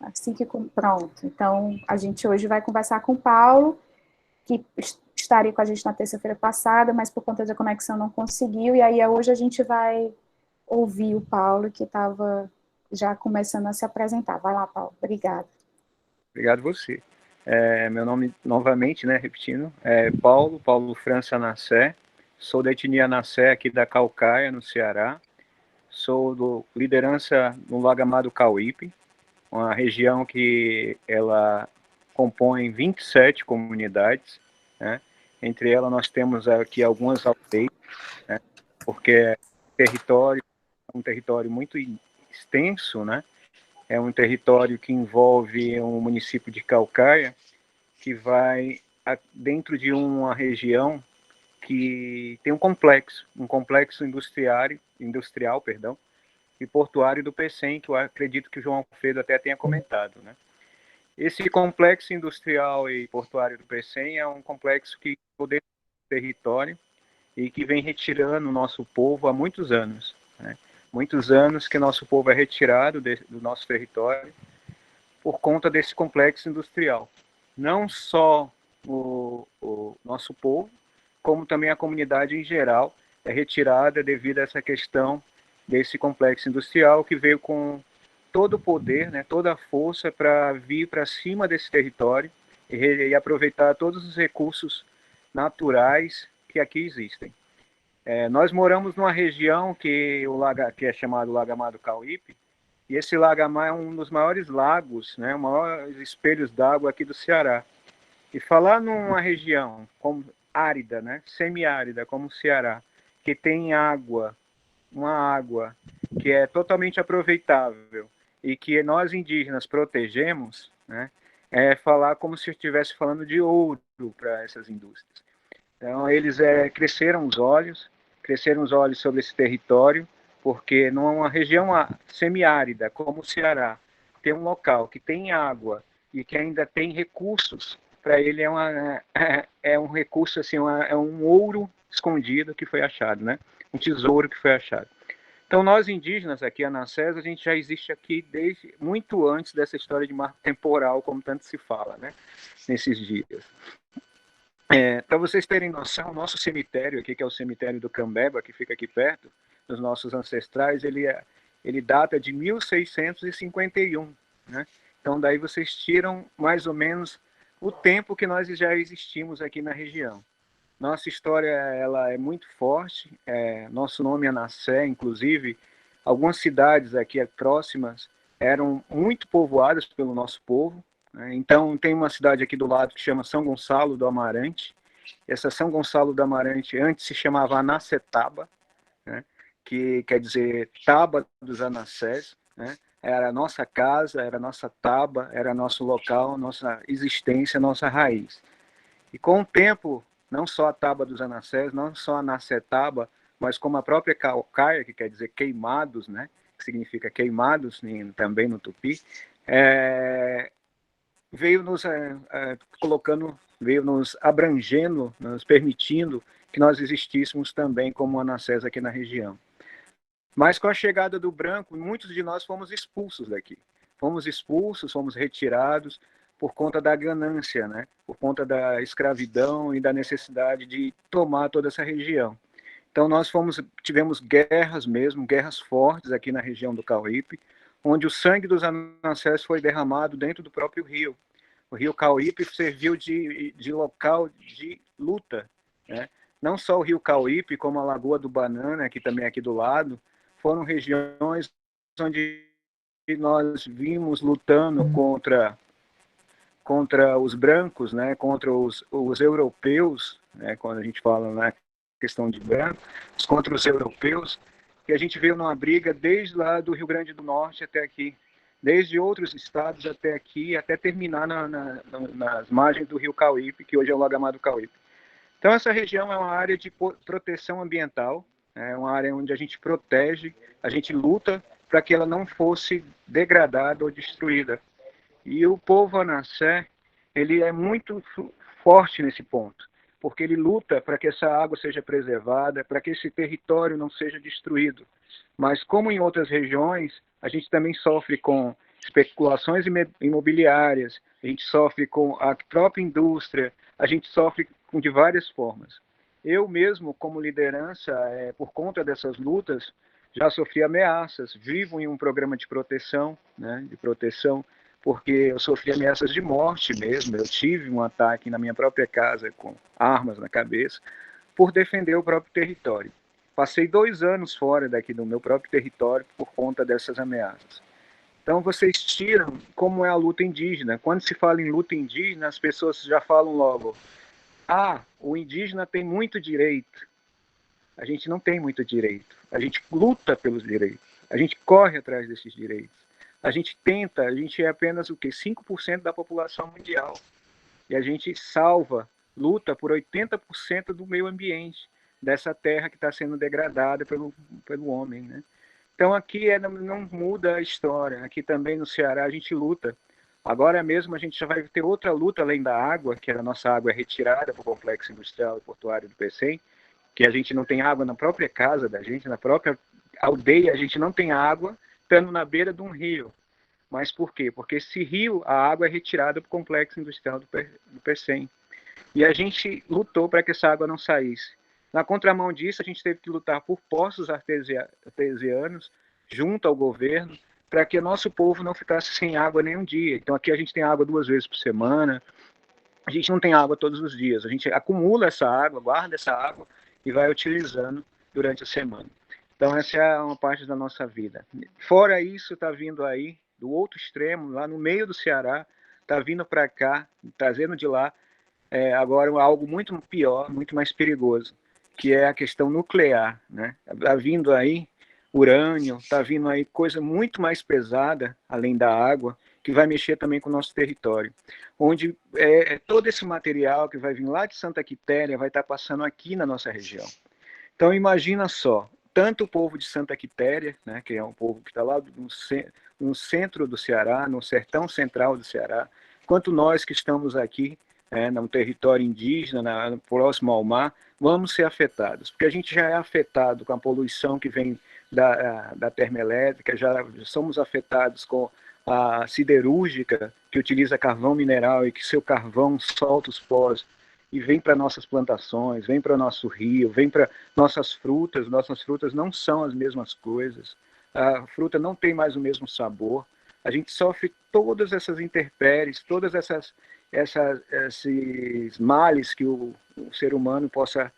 Assim que pronto. Então, a gente hoje vai conversar com o Paulo, que estaria com a gente na terça-feira passada, mas por conta da conexão não conseguiu, e aí hoje a gente vai ouvir o Paulo, que estava já começando a se apresentar. Vai lá, Paulo. Obrigada. Obrigado você. Meu nome, novamente, né, repetindo, é Paulo França Nassé. Sou da etnia Nassé, aqui da Caucaia, no Ceará. Sou do liderança no Lago Amado Cauípe, uma região que ela compõe 27 comunidades, né? Entre elas nós temos aqui algumas aldeias, né? Porque é um território muito extenso, né? É um território que envolve um município de Caucaia, que vai dentro de uma região que tem um complexo industrial, perdão, e portuário do Pecém, que eu acredito que o João Alfredo até tenha comentado, né? Esse complexo industrial e portuário do Pecém é um complexo que poder território e que vem retirando o nosso povo há muitos anos, né? Muitos anos que nosso povo é retirado do nosso território por conta desse complexo industrial. Não só o nosso povo, como também a comunidade em geral é retirada devido a essa questão desse complexo industrial que veio com todo o poder, né, toda a força para vir para cima desse território e aproveitar todos os recursos naturais que aqui existem. Nós moramos numa região que é chamado Lago Amado Cauípe, e esse Lago Amado é um dos maiores lagos, né, maiores espelhos d'água aqui do Ceará. E falar numa região como árida, né, semiárida, como o Ceará, que tem uma água que é totalmente aproveitável e que nós indígenas protegemos, né, é falar como se estivesse falando de ouro para essas indústrias. Então, eles cresceram os olhos sobre esse território, porque numa região semiárida, como o Ceará, ter um local que tem água e que ainda tem recursos, para ele é um recurso, assim, é um ouro escondido que foi achado, né? Um tesouro que foi achado. Então, nós indígenas aqui, a Anassés, a gente já existe aqui desde muito antes dessa história de marco temporal, como tanto se fala, né? Nesses dias. Para vocês terem noção, o nosso cemitério aqui, que é o cemitério do Cambeba, que fica aqui perto, dos nossos ancestrais, ele data de 1651, né? Então, daí vocês tiram mais ou menos o tempo que nós já existimos aqui na região. Nossa história ela é muito forte, nosso nome é Nassé, inclusive, algumas cidades aqui próximas eram muito povoadas pelo nosso povo, né? Então, tem uma cidade aqui do lado que chama São Gonçalo do Amarante. Essa São Gonçalo do Amarante antes se chamava Anacetaba, né? Que quer dizer Taba dos Anassés, né? Era a nossa casa, era a nossa taba, era nosso local, nossa existência, nossa raiz. E com o tempo, não só a Taba dos Anassés, não só a Nacetaba, mas como a própria Caucaia, que quer dizer queimados, né? Que significa queimados também no tupi, veio nos colocando, veio nos abrangendo, nos permitindo que nós existíssemos também como Anassés aqui na região. Mas com a chegada do branco, muitos de nós fomos expulsos daqui. Fomos expulsos, fomos retirados por conta da ganância, né? Por conta da escravidão e da necessidade de tomar toda essa região. Então nós tivemos guerras mesmo, guerras fortes aqui na região do Cauípe, onde o sangue dos Anassés foi derramado dentro do próprio rio. O rio Cauípe serviu de local de luta, né? Não só o rio Cauípe, como a Lagoa do Banana, que também é aqui do lado, foram regiões onde nós vimos lutando contra os brancos, né, contra os europeus, né, quando a gente fala na questão de brancos, contra os europeus, que a gente veio numa briga desde lá do Rio Grande do Norte até aqui, desde outros estados até aqui, até terminar nas margens do Rio Cauípe, que hoje é o Lago Amado Cauípe. Então, essa região é uma área de proteção ambiental, é uma área onde a gente protege, a gente luta para que ela não fosse degradada ou destruída. E o povo Anassé, ele é muito forte nesse ponto, porque ele luta para que essa água seja preservada, para que esse território não seja destruído. Mas como em outras regiões, a gente também sofre com especulações imobiliárias, a gente sofre com a própria indústria, a gente sofre de várias formas. Eu mesmo, como liderança, por conta dessas lutas, já sofri ameaças, vivo em um programa de proteção, né, porque eu sofri ameaças de morte mesmo, eu tive um ataque na minha própria casa com armas na cabeça, por defender o próprio território. Passei 2 anos fora daqui do meu próprio território por conta dessas ameaças. Então, vocês tiram como é a luta indígena. Quando se fala em luta indígena, as pessoas já falam logo: ah, o indígena tem muito direito. A gente não tem muito direito. A gente luta pelos direitos. A gente corre atrás desses direitos. A gente é apenas o quê? 5% da população mundial. E a gente luta por 80% do meio ambiente, dessa terra que está sendo degradada pelo homem, né? Então aqui não muda a história. Aqui também no Ceará a gente luta. Agora mesmo a gente já vai ter outra luta além da água, que a nossa água é retirada para o complexo industrial e portuário do Pecém, que a gente não tem água na própria casa da gente, na própria aldeia a gente não tem água, estando na beira de um rio. Mas por quê? Porque esse rio, a água é retirada para o complexo industrial do Pecém. E a gente lutou para que essa água não saísse. Na contramão disso, a gente teve que lutar por poços artesianos junto ao governo para que o nosso povo não ficasse sem água nenhum dia. Então aqui a gente tem água 2 vezes por semana, a gente não tem água todos os dias, a gente acumula essa água, guarda essa água e vai utilizando durante a semana. Então essa é uma parte da nossa vida. Fora isso, está vindo aí, do outro extremo, lá no meio do Ceará, está vindo para cá, trazendo de lá, agora algo muito pior, muito mais perigoso, que é a questão nuclear, né? Está vindo aí urânio, está vindo aí coisa muito mais pesada, além da água, que vai mexer também com o nosso território, onde todo esse material que vai vir lá de Santa Quitéria vai estar passando aqui na nossa região. Então imagina só, tanto o povo de Santa Quitéria, né, que é um povo que está lá no centro do Ceará, no sertão central do Ceará, quanto nós que estamos aqui, no território indígena, próximo ao mar, vamos ser afetados, porque a gente já é afetado com a poluição que vem da termoelétrica, já somos afetados com a siderúrgica, que utiliza carvão mineral e que seu carvão solta os poros e vem para nossas plantações, vem para o nosso rio, vem para nossas frutas não são as mesmas coisas, a fruta não tem mais o mesmo sabor, a gente sofre todas essas intempéries, todas esses males que o ser humano possa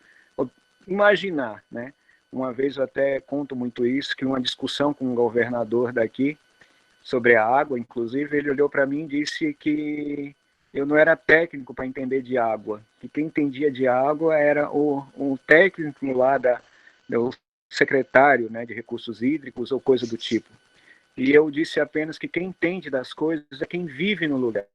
imaginar, né? Uma vez eu até conto muito isso, que uma discussão com um governador daqui sobre a água, inclusive, ele olhou para mim e disse que eu não era técnico para entender de água, que quem entendia de água era o técnico lá do secretário, né, de recursos hídricos ou coisa do tipo. E eu disse apenas que quem entende das coisas é quem vive no lugar,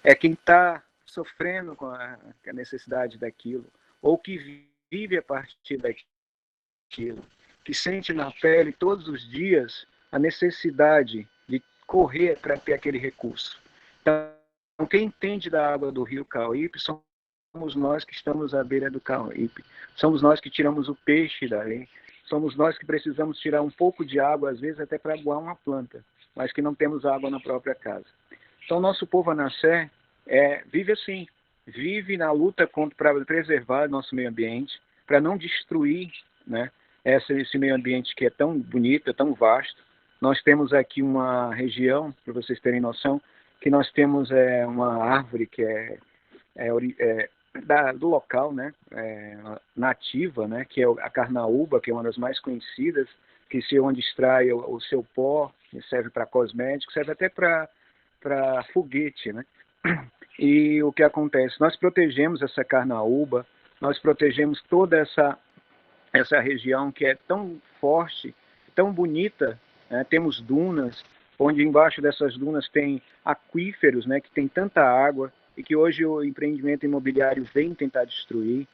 é quem está sofrendo com a necessidade daquilo, ou que vive a partir daquilo, que sente na pele todos os dias a necessidade de correr para ter aquele recurso. Então, quem entende da água do rio Cauípe somos nós que estamos à beira do Cauípe, somos nós que tiramos o peixe dali, somos nós que precisamos tirar um pouco de água, às vezes até para aguar uma planta, mas que não temos água na própria casa. Então, nosso povo Anassé vive assim, vive na luta para preservar nosso meio ambiente, para não destruir, né, esse meio ambiente que é tão bonito, é tão vasto. Nós temos aqui uma região, para vocês terem noção, que nós temos uma árvore que do local, né, nativa, né, que é a carnaúba, que é uma das mais conhecidas, que onde extrai o seu pó, que serve para cosméticos, serve até para foguete, né? E o que acontece? Nós protegemos essa carnaúba, nós protegemos toda essa região que é tão forte, tão bonita, né? Temos dunas, onde embaixo dessas dunas tem aquíferos, né, que tem tanta água, e que hoje o empreendimento imobiliário vem tentar destruir.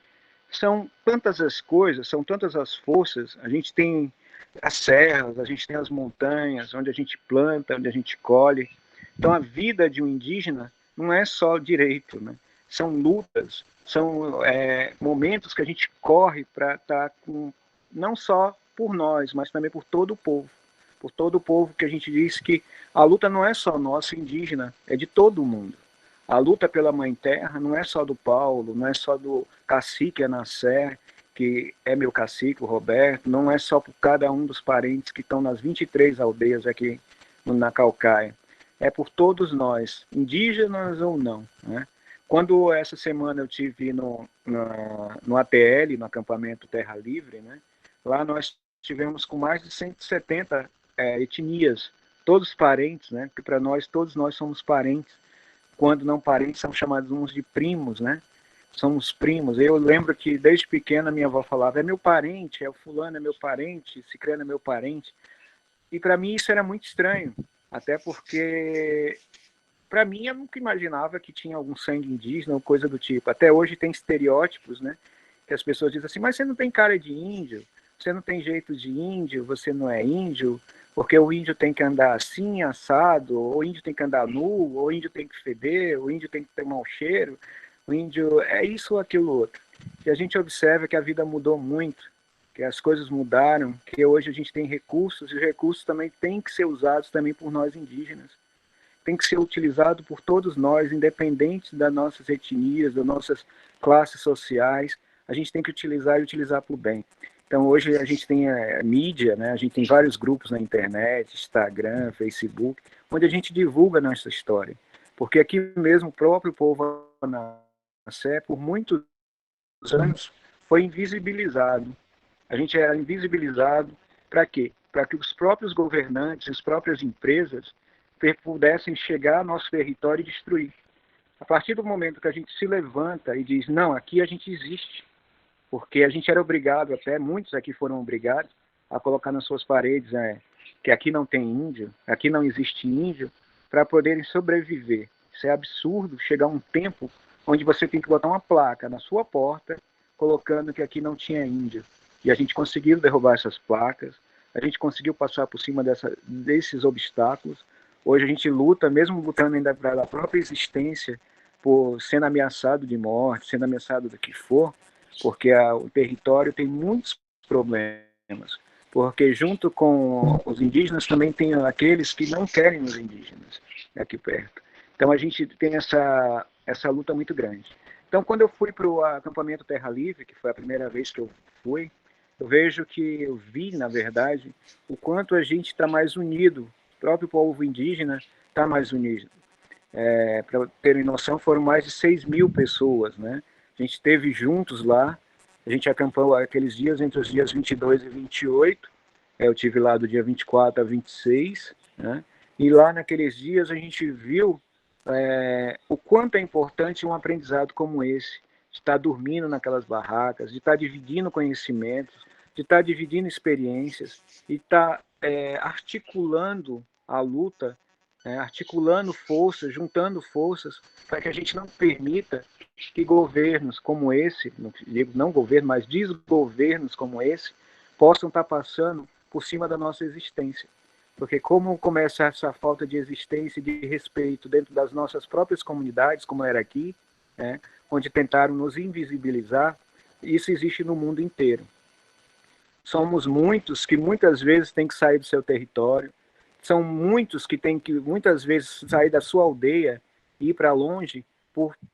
São tantas as coisas, são tantas as forças, a gente tem as serras, a gente tem as montanhas, onde a gente planta, onde a gente colhe. Então a vida de um indígena não é só direito, né? São lutas, são momentos que a gente corre para estar com, não só por nós, mas também por todo o povo. por todo o povo, que a gente diz que a luta não é só nossa, indígena, é de todo mundo. A luta pela Mãe Terra não é só do Paulo, não é só do cacique Anassé, que é meu cacique, o Roberto, não é só por cada um dos parentes que estão nas 23 aldeias aqui na Caucaia. É por todos nós, indígenas ou não, né? Quando essa semana eu tive no ATL, no acampamento Terra Livre, né? Lá nós tivemos com mais de 170 etnias, todos parentes, né? Porque para nós, todos nós somos parentes. Quando não parentes, são chamados uns de primos, né? Somos primos. Eu lembro que desde pequena minha avó falava: é meu parente, é o fulano é meu parente, cicrano é meu parente. E para mim isso era muito estranho, até porque para mim eu nunca imaginava que tinha algum sangue indígena ou coisa do tipo. Até hoje tem estereótipos, né? Que as pessoas dizem assim: mas você não tem cara de índio, você não tem jeito de índio, você não é índio, porque o índio tem que andar assim, assado, ou o índio tem que andar nu, ou o índio tem que feder, o índio tem que ter mau cheiro, o índio é isso ou aquilo outro. E a gente observa que a vida mudou muito, que as coisas mudaram, que hoje a gente tem recursos, e os recursos também têm que ser usados também por nós indígenas. Tem que ser utilizado por todos nós, independente das nossas etnias, das nossas classes sociais. A gente tem que utilizar e utilizar para o bem. Então, hoje a gente tem mídia, né? A gente tem vários grupos na internet, Instagram, Facebook, onde a gente divulga a nossa história. Porque aqui mesmo o próprio povo Anassé, por muitos anos, foi invisibilizado. A gente era invisibilizado para quê? Para que os próprios governantes, as próprias empresas pudessem chegar ao nosso território e destruir. A partir do momento que a gente se levanta e diz: não, aqui a gente existe, porque a gente era obrigado, até muitos aqui foram obrigados a colocar nas suas paredes que aqui não tem índio, aqui não existe índio, para poderem sobreviver. Isso é absurdo, chegar um tempo onde você tem que botar uma placa na sua porta colocando que aqui não tinha índio. E a gente conseguiu derrubar essas placas, a gente conseguiu passar por cima desses obstáculos. Hoje a gente luta, mesmo lutando ainda pela própria existência, por sendo ameaçado de morte, sendo ameaçado do que for, porque o território tem muitos problemas. Porque junto com os indígenas também tem aqueles que não querem os indígenas aqui perto. Então a gente tem essa luta muito grande. Então quando eu fui para o acampamento Terra Livre, que foi a primeira vez que eu fui, eu vejo que eu vi, na verdade, o quanto a gente está mais unido. O próprio povo indígena está mais unido. Para terem noção, foram mais de 6.000 pessoas, né? A gente esteve juntos lá, a gente acampou aqueles dias, entre os dias 22 e 28, eu tive lá do dia 24 a 26, né? E lá naqueles dias a gente viu o quanto é importante um aprendizado como esse, de estar dormindo naquelas barracas, de estar dividindo conhecimentos, de estar dividindo experiências, e estar articulando a luta, articulando forças, juntando forças, para que a gente não permita que governos como esse, não digo não governo, mas desgovernos como esse, possam estar passando por cima da nossa existência. Porque como começa essa falta de existência e de respeito dentro das nossas próprias comunidades, como era aqui, né, onde tentaram nos invisibilizar, isso existe no mundo inteiro. Somos muitos que muitas vezes têm que sair do seu território, são muitos que têm que muitas vezes sair da sua aldeia e ir para longe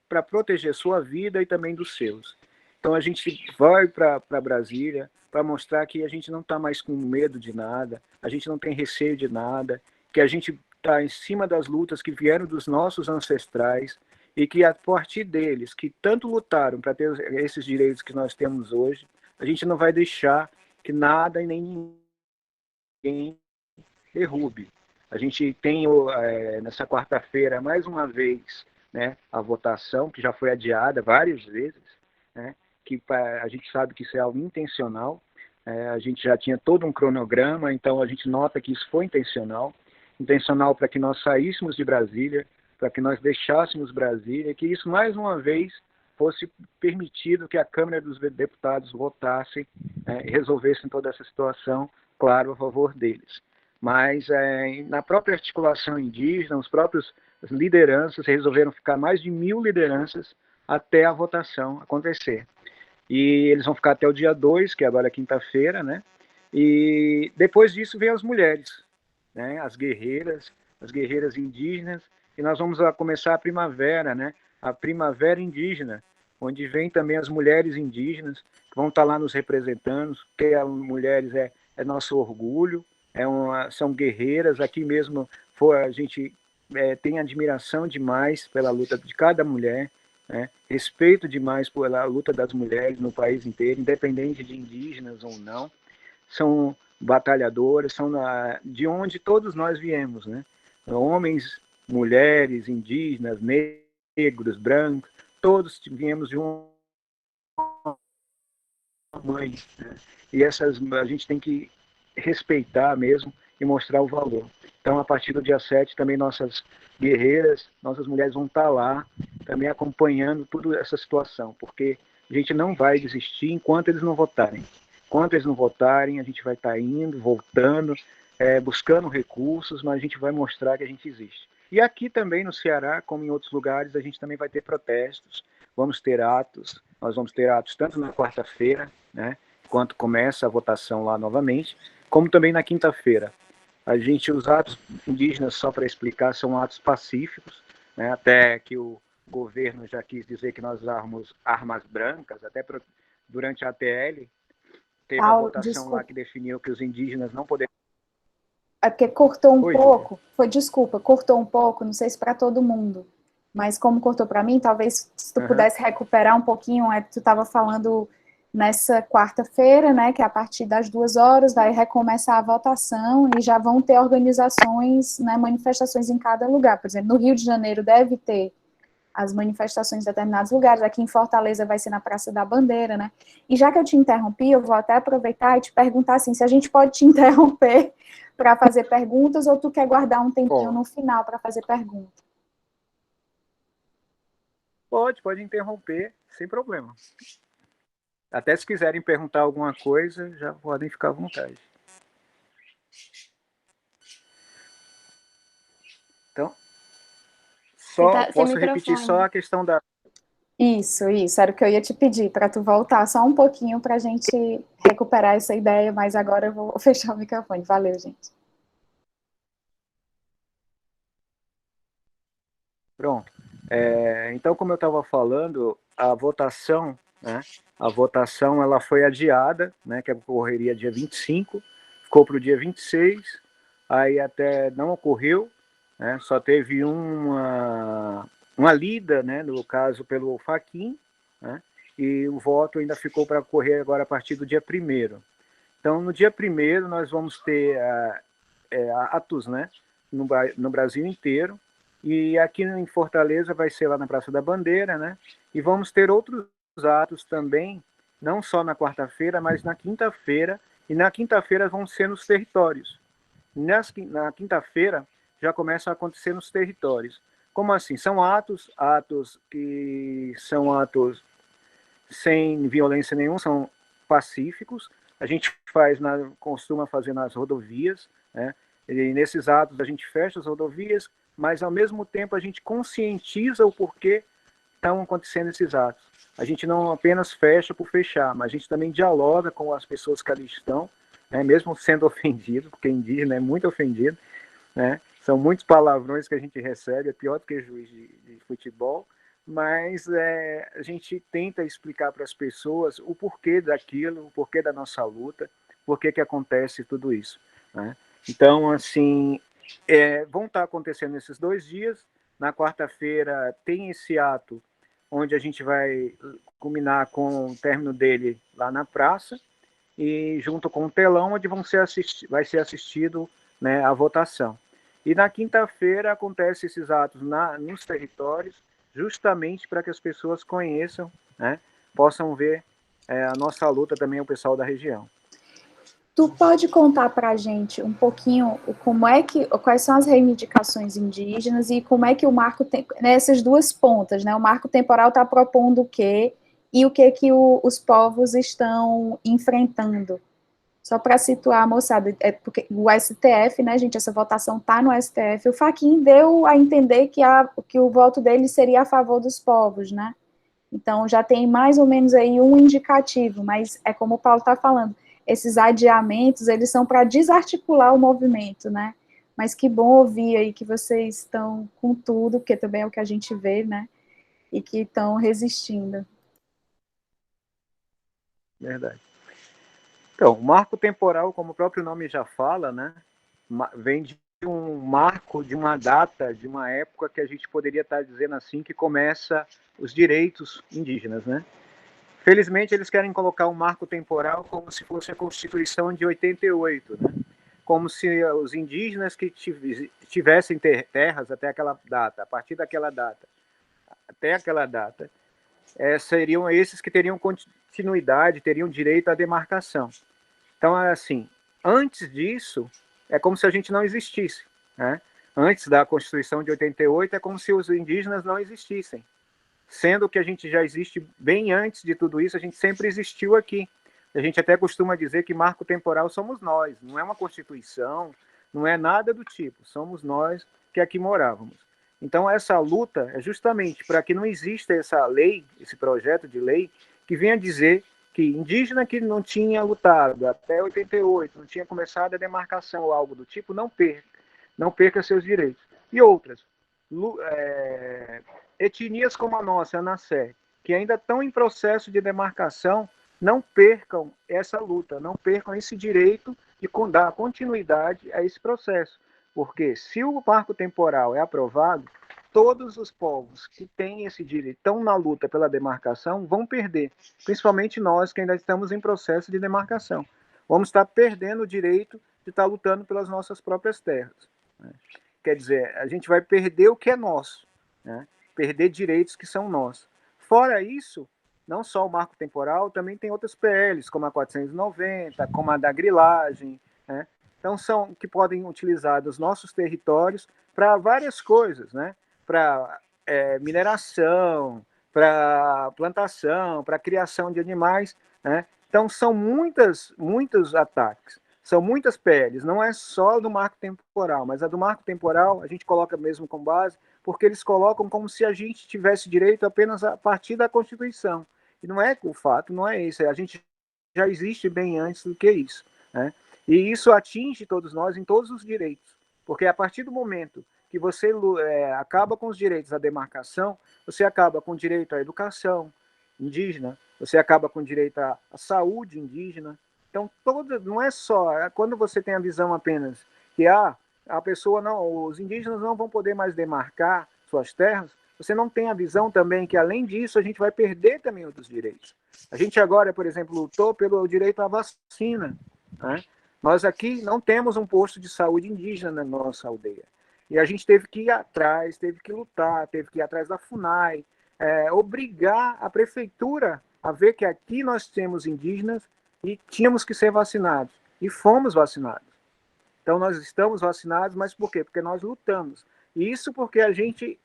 para proteger sua vida e também dos seus. Então a gente vai para Brasília para mostrar que a gente não está mais com medo de nada, a gente não tem receio de nada, que a gente está em cima das lutas que vieram dos nossos ancestrais e que a partir deles, que tanto lutaram para ter esses direitos que nós temos hoje, a gente não vai deixar que nada e nem ninguém derrube. A gente tem nessa quarta-feira, mais uma vez, né, a votação, que já foi adiada várias vezes, né, que a gente sabe que isso é algo intencional, a gente já tinha todo um cronograma, então a gente nota que isso foi intencional para que nós saíssemos de Brasília, para que nós deixássemos Brasília, que isso, mais uma vez, fosse permitido que a Câmara dos Deputados votasse e resolvesse toda essa situação, claro, a favor deles. Mas na própria articulação indígena, as lideranças resolveram ficar mais de 1.000 lideranças até a votação acontecer. E eles vão ficar até o dia 2, que é agora quinta-feira, né? E depois disso vem as mulheres. né, as guerreiras indígenas, e nós vamos começar a primavera, né, a primavera indígena, onde vem também as mulheres indígenas, que vão estar lá nos representando, porque as mulheres é nosso orgulho, são guerreiras, aqui mesmo a gente tem admiração demais pela luta de cada mulher, né, respeito demais pela luta das mulheres no país inteiro, independente de indígenas ou não, são batalhadoras, são de onde todos nós viemos, né? Homens, mulheres, indígenas, negros, brancos, todos viemos de uma mãe, né? E a gente tem que respeitar mesmo e mostrar o valor. Então, a partir do dia 7, também nossas guerreiras, nossas mulheres vão estar lá, também acompanhando toda essa situação, porque a gente não vai desistir enquanto eles não votarem. Enquanto eles não votarem, a gente vai estar indo, voltando, buscando recursos, mas a gente vai mostrar que a gente existe. E aqui também no Ceará, como em outros lugares, a gente também vai ter protestos, vamos ter atos, nós vamos ter atos tanto na quarta-feira, né, quando começa a votação lá novamente, como também na quinta-feira. Os atos indígenas, só para explicar, são atos pacíficos, né, até que o governo já quis dizer que nós usamos armas brancas, até durante a ATL, teve a Paulo, votação lá desculpa. que definiu que os indígenas não poderiam... É porque cortou um Oi, pouco. Desculpa, cortou um pouco, não sei se para todo mundo. Mas como cortou para mim, talvez se tu pudesse recuperar um pouquinho, tu estava falando nessa quarta-feira, né, que a partir das 2 horas vai recomeçar a votação e já vão ter organizações, né, manifestações em cada lugar. Por exemplo, no Rio de Janeiro deve ter as manifestações em determinados lugares, aqui em Fortaleza vai ser na Praça da Bandeira, né? E já que eu te interrompi, eu vou até aproveitar e te perguntar assim, se a gente pode te interromper para fazer perguntas ou tu quer guardar um tempinho no final para fazer pergunta? Pode interromper, sem problema. Até se quiserem perguntar alguma coisa, já podem ficar à vontade. Então, posso repetir só a questão da... Isso, era o que eu ia te pedir, para tu voltar só um pouquinho para a gente recuperar essa ideia, mas agora eu vou fechar o microfone. Valeu, gente. Pronto. Então, como eu estava falando, a votação, né, ela foi adiada, né, que ocorreria dia 25, ficou para o dia 26, aí até não ocorreu, né, só teve uma lida, né, no caso pelo Fachin, né, e o voto ainda ficou para ocorrer agora a partir do dia 1º. Então, no dia 1º, nós vamos ter atos, né, no Brasil inteiro, e aqui em Fortaleza vai ser lá na Praça da Bandeira, né, e vamos ter outros atos também, não só na quarta-feira, mas na quinta-feira, e na quinta-feira vão ser nos territórios. Na quinta-feira já começa a acontecer nos territórios. Como assim? São atos que são atos sem violência nenhuma, são pacíficos. A gente costuma fazer nas rodovias, né? E nesses atos a gente fecha as rodovias, mas ao mesmo tempo a gente conscientiza o porquê estão acontecendo esses atos. A gente não apenas fecha por fechar, mas a gente também dialoga com as pessoas que ali estão, né? Mesmo sendo ofendido, porque indígena é muito ofendido, né? São muitos palavrões que a gente recebe, é pior do que juiz de futebol, mas a gente tenta explicar para as pessoas o porquê daquilo, o porquê da nossa luta, por que acontece tudo isso, né? Então, assim, vão estar acontecendo esses 2 dias. Na quarta-feira tem esse ato, onde a gente vai culminar com o término dele lá na praça, e junto com o telão, onde vai ser assistido, né, a votação. E na quinta-feira acontecem esses atos nos territórios, justamente para que as pessoas conheçam, né, possam ver a nossa luta também, o pessoal da região. Tu pode contar para a gente um pouquinho quais são as reivindicações indígenas e como é que o marco tem, nessas duas pontas, né? O marco temporal está propondo o quê e o que os povos estão enfrentando? Só para situar a moçada, porque o STF, né, gente, essa votação está no STF, o Fachin deu a entender que o voto dele seria a favor dos povos, né? Então, já tem mais ou menos aí um indicativo, mas é como o Paulo está falando, esses adiamentos, eles são para desarticular o movimento, né? Mas que bom ouvir aí que vocês estão com tudo, porque também é o que a gente vê, né? E que estão resistindo. Verdade. Então, o marco temporal, como o próprio nome já fala, né, vem de um marco, de uma data, de uma época que a gente poderia estar dizendo assim, que começa os direitos indígenas, né? Felizmente, eles querem colocar um marco temporal como se fosse a Constituição de 88, né? Como se os indígenas que tivessem terras até aquela data, a partir daquela data, até aquela data, seriam esses que teriam continuidade, teriam direito à demarcação. Então, assim, antes disso, é como se a gente não existisse, né? Antes da Constituição de 88, é como se os indígenas não existissem. Sendo que a gente já existe bem antes de tudo isso, a gente sempre existiu aqui. A gente até costuma dizer que marco temporal somos nós, não é uma Constituição, não é nada do tipo, somos nós que aqui morávamos. Então, essa luta é justamente para que não exista essa lei, esse projeto de lei, que venha dizer que indígena que não tinha lutado até 88, não tinha começado a demarcação ou algo do tipo, não perca seus direitos. E outras, etnias como a nossa, a Nassé, que ainda estão em processo de demarcação, não percam essa luta, não percam esse direito de dar continuidade a esse processo. Porque se o marco temporal é aprovado, todos os povos que têm esse direito, estão na luta pela demarcação, vão perder. Principalmente nós que ainda estamos em processo de demarcação. Vamos estar perdendo o direito de estar lutando pelas nossas próprias terras. Quer dizer, a gente vai perder o que é nosso, né? Perder direitos que são nossos. Fora isso, não só o marco temporal, também tem outras PLs, como a 490, como a da grilagem, né? Então, são que podem utilizar os nossos territórios para várias coisas, né? Para mineração, para plantação, para criação de animais, né? Então, são muitos ataques. São muitas PLs, não é só do marco temporal, mas a do marco temporal a gente coloca mesmo com base, porque eles colocam como se a gente tivesse direito apenas a partir da Constituição. E não é o fato, não é isso. A gente já existe bem antes do que isso, né? E isso atinge todos nós em todos os direitos, porque a partir do momento que você acaba com os direitos à demarcação, você acaba com o direito à educação indígena, você acaba com o direito à saúde indígena. Então, não é só quando você tem a visão apenas que a pessoa não, os indígenas não vão poder mais demarcar suas terras, você não tem a visão também que, além disso, a gente vai perder também outros direitos. A gente agora, por exemplo, lutou pelo direito à vacina, né? Nós aqui não temos um posto de saúde indígena na nossa aldeia. E a gente teve que ir atrás, teve que lutar, teve que ir atrás da FUNAI, obrigar a prefeitura a ver que aqui nós temos indígenas e tínhamos que ser vacinados. E fomos vacinados. Então, nós estamos vacinados, mas por quê? Porque nós lutamos. E isso porque a gente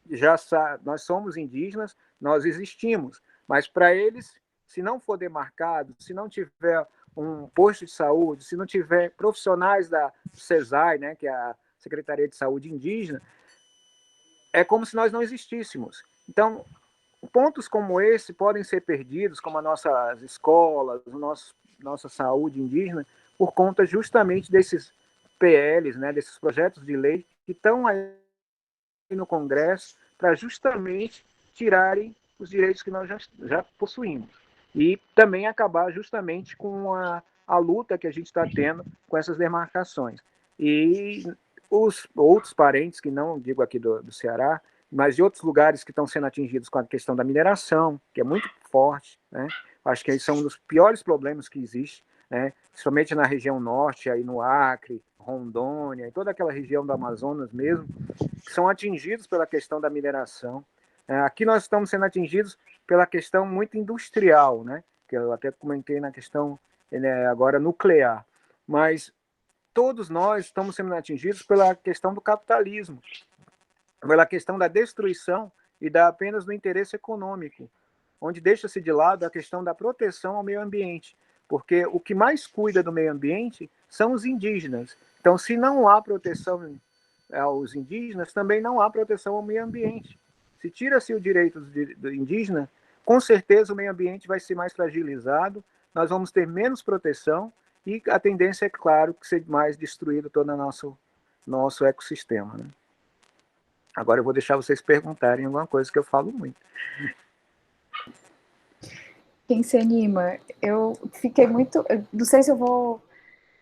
já sabe, nós somos indígenas, nós existimos. Mas para eles, se não for demarcado, se não tiver um posto de saúde, se não tiver profissionais da CESAI, né, que é a Secretaria de Saúde Indígena, é como se nós não existíssemos. Então, pontos como esse podem ser perdidos, como as nossas escolas, nossa saúde indígena, por conta justamente desses PLs, né, desses projetos de lei que estão aí no Congresso para justamente tirarem os direitos que nós já possuímos. E também acabar justamente com a luta que a gente está tendo com essas demarcações. E os outros parentes, que não digo aqui do Ceará, mas de outros lugares que estão sendo atingidos com a questão da mineração, que é muito forte, né? Acho que esse é um dos piores problemas que existe, né? Principalmente na região norte, aí no Acre, Rondônia, e toda aquela região do Amazonas mesmo, que são atingidos pela questão da mineração. Aqui nós estamos sendo atingidos pela questão muito industrial, né? Que eu até comentei na questão agora nuclear, mas todos nós estamos sendo atingidos pela questão do capitalismo, pela questão da destruição e apenas do interesse econômico, onde deixa-se de lado a questão da proteção ao meio ambiente, porque o que mais cuida do meio ambiente são os indígenas. Então, se não há proteção aos indígenas, também não há proteção ao meio ambiente. Se tira-se o direito do indígena, com certeza o meio ambiente vai ser mais fragilizado, nós vamos ter menos proteção e a tendência é, claro, que ser mais destruído todo o nosso nosso ecossistema, né? Agora eu vou deixar vocês perguntarem alguma coisa que eu falo muito. Quem se anima? Eu fiquei muito. Não sei se eu vou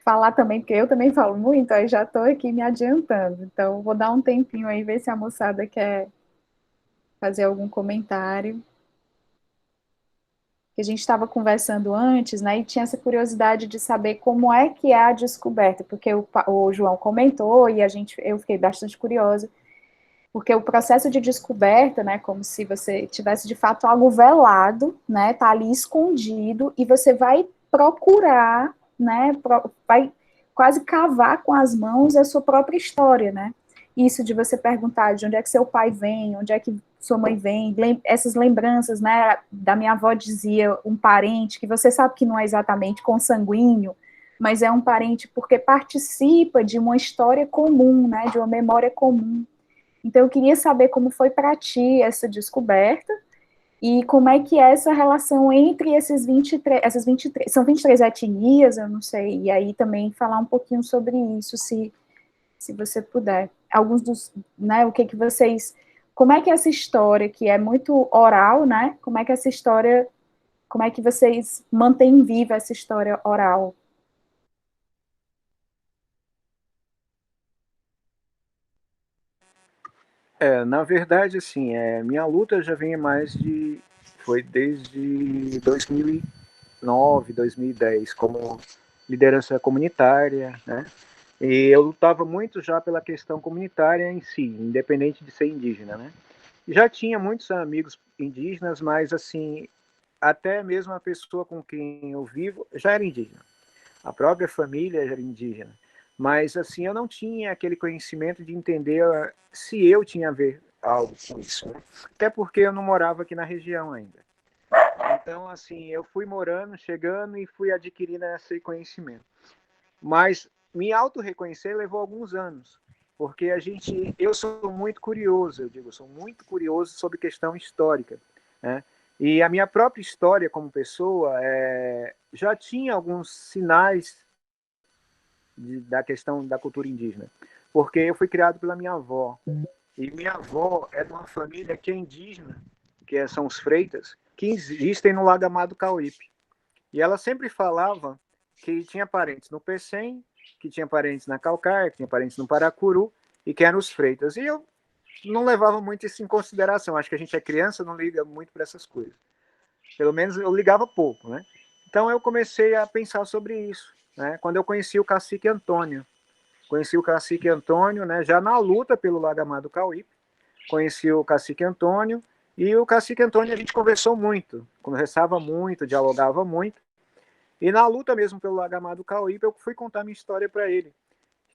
falar também, porque eu também falo muito, aí já estou aqui me adiantando. Então, vou dar um tempinho aí, ver se a moçada quer fazer algum comentário. Que a gente estava conversando antes, né, e tinha essa curiosidade de saber como é que é a descoberta, porque o João comentou e eu fiquei bastante curiosa, porque o processo de descoberta, né, como se você tivesse de fato algo velado, né, tá ali escondido e você vai procurar, né, vai quase cavar com as mãos a sua própria história, né? Isso de você perguntar de onde é que seu pai vem, onde é que sua mãe vem, essas lembranças, né, da minha avó dizia um parente que você sabe que não é exatamente consanguíneo, mas é um parente porque participa de uma história comum, né, de uma memória comum. Então, eu queria saber como foi para ti essa descoberta e como é que é essa relação entre essas 23, são 23 etnias, eu não sei, e aí também falar um pouquinho sobre isso, se você puder. Alguns dos, né, o que que vocês, como é que essa história, que é muito oral, né, como é que essa história, como é que vocês mantêm viva essa história oral? Na verdade, assim, minha luta já vem mais de... Foi desde 2009, 2010, como liderança comunitária, né? E eu lutava muito já pela questão comunitária em si, independente de ser indígena, né? Já tinha muitos amigos indígenas, mas, assim, até mesmo a pessoa com quem eu vivo já era indígena. A própria família era indígena. Mas, assim, eu não tinha aquele conhecimento de entender se eu tinha a ver algo com isso, né? Até porque eu não morava aqui na região ainda. Então, assim, eu fui morando, chegando e fui adquirindo esse conhecimento. Mas me auto-reconhecer levou alguns anos, porque eu sou muito curioso, eu digo, sou muito curioso sobre questão histórica, né? E a minha própria história como pessoa já tinha alguns sinais da questão da cultura indígena, porque eu fui criado pela minha avó, e minha avó é de uma família que é indígena, são os Freitas, que existem no Lago Amado Cauípe. E ela sempre falava que tinha parentes no Pecém, que tinha parentes na Calcaia, que tinha parentes no Paracuru, e que eram os Freitas. E eu não levava muito isso em consideração. Acho que a gente é criança, não liga muito para essas coisas. Pelo menos eu ligava pouco, né? Então eu comecei a pensar sobre isso, né? Quando eu conheci o cacique Antônio. Conheci o cacique Antônio, né, já na luta pelo Lago Amado Cauípe. Conheci o cacique Antônio, e o cacique Antônio a gente conversava muito, dialogava muito. E na luta mesmo pelo Lago Amado Cauípe, eu fui contar minha história para ele,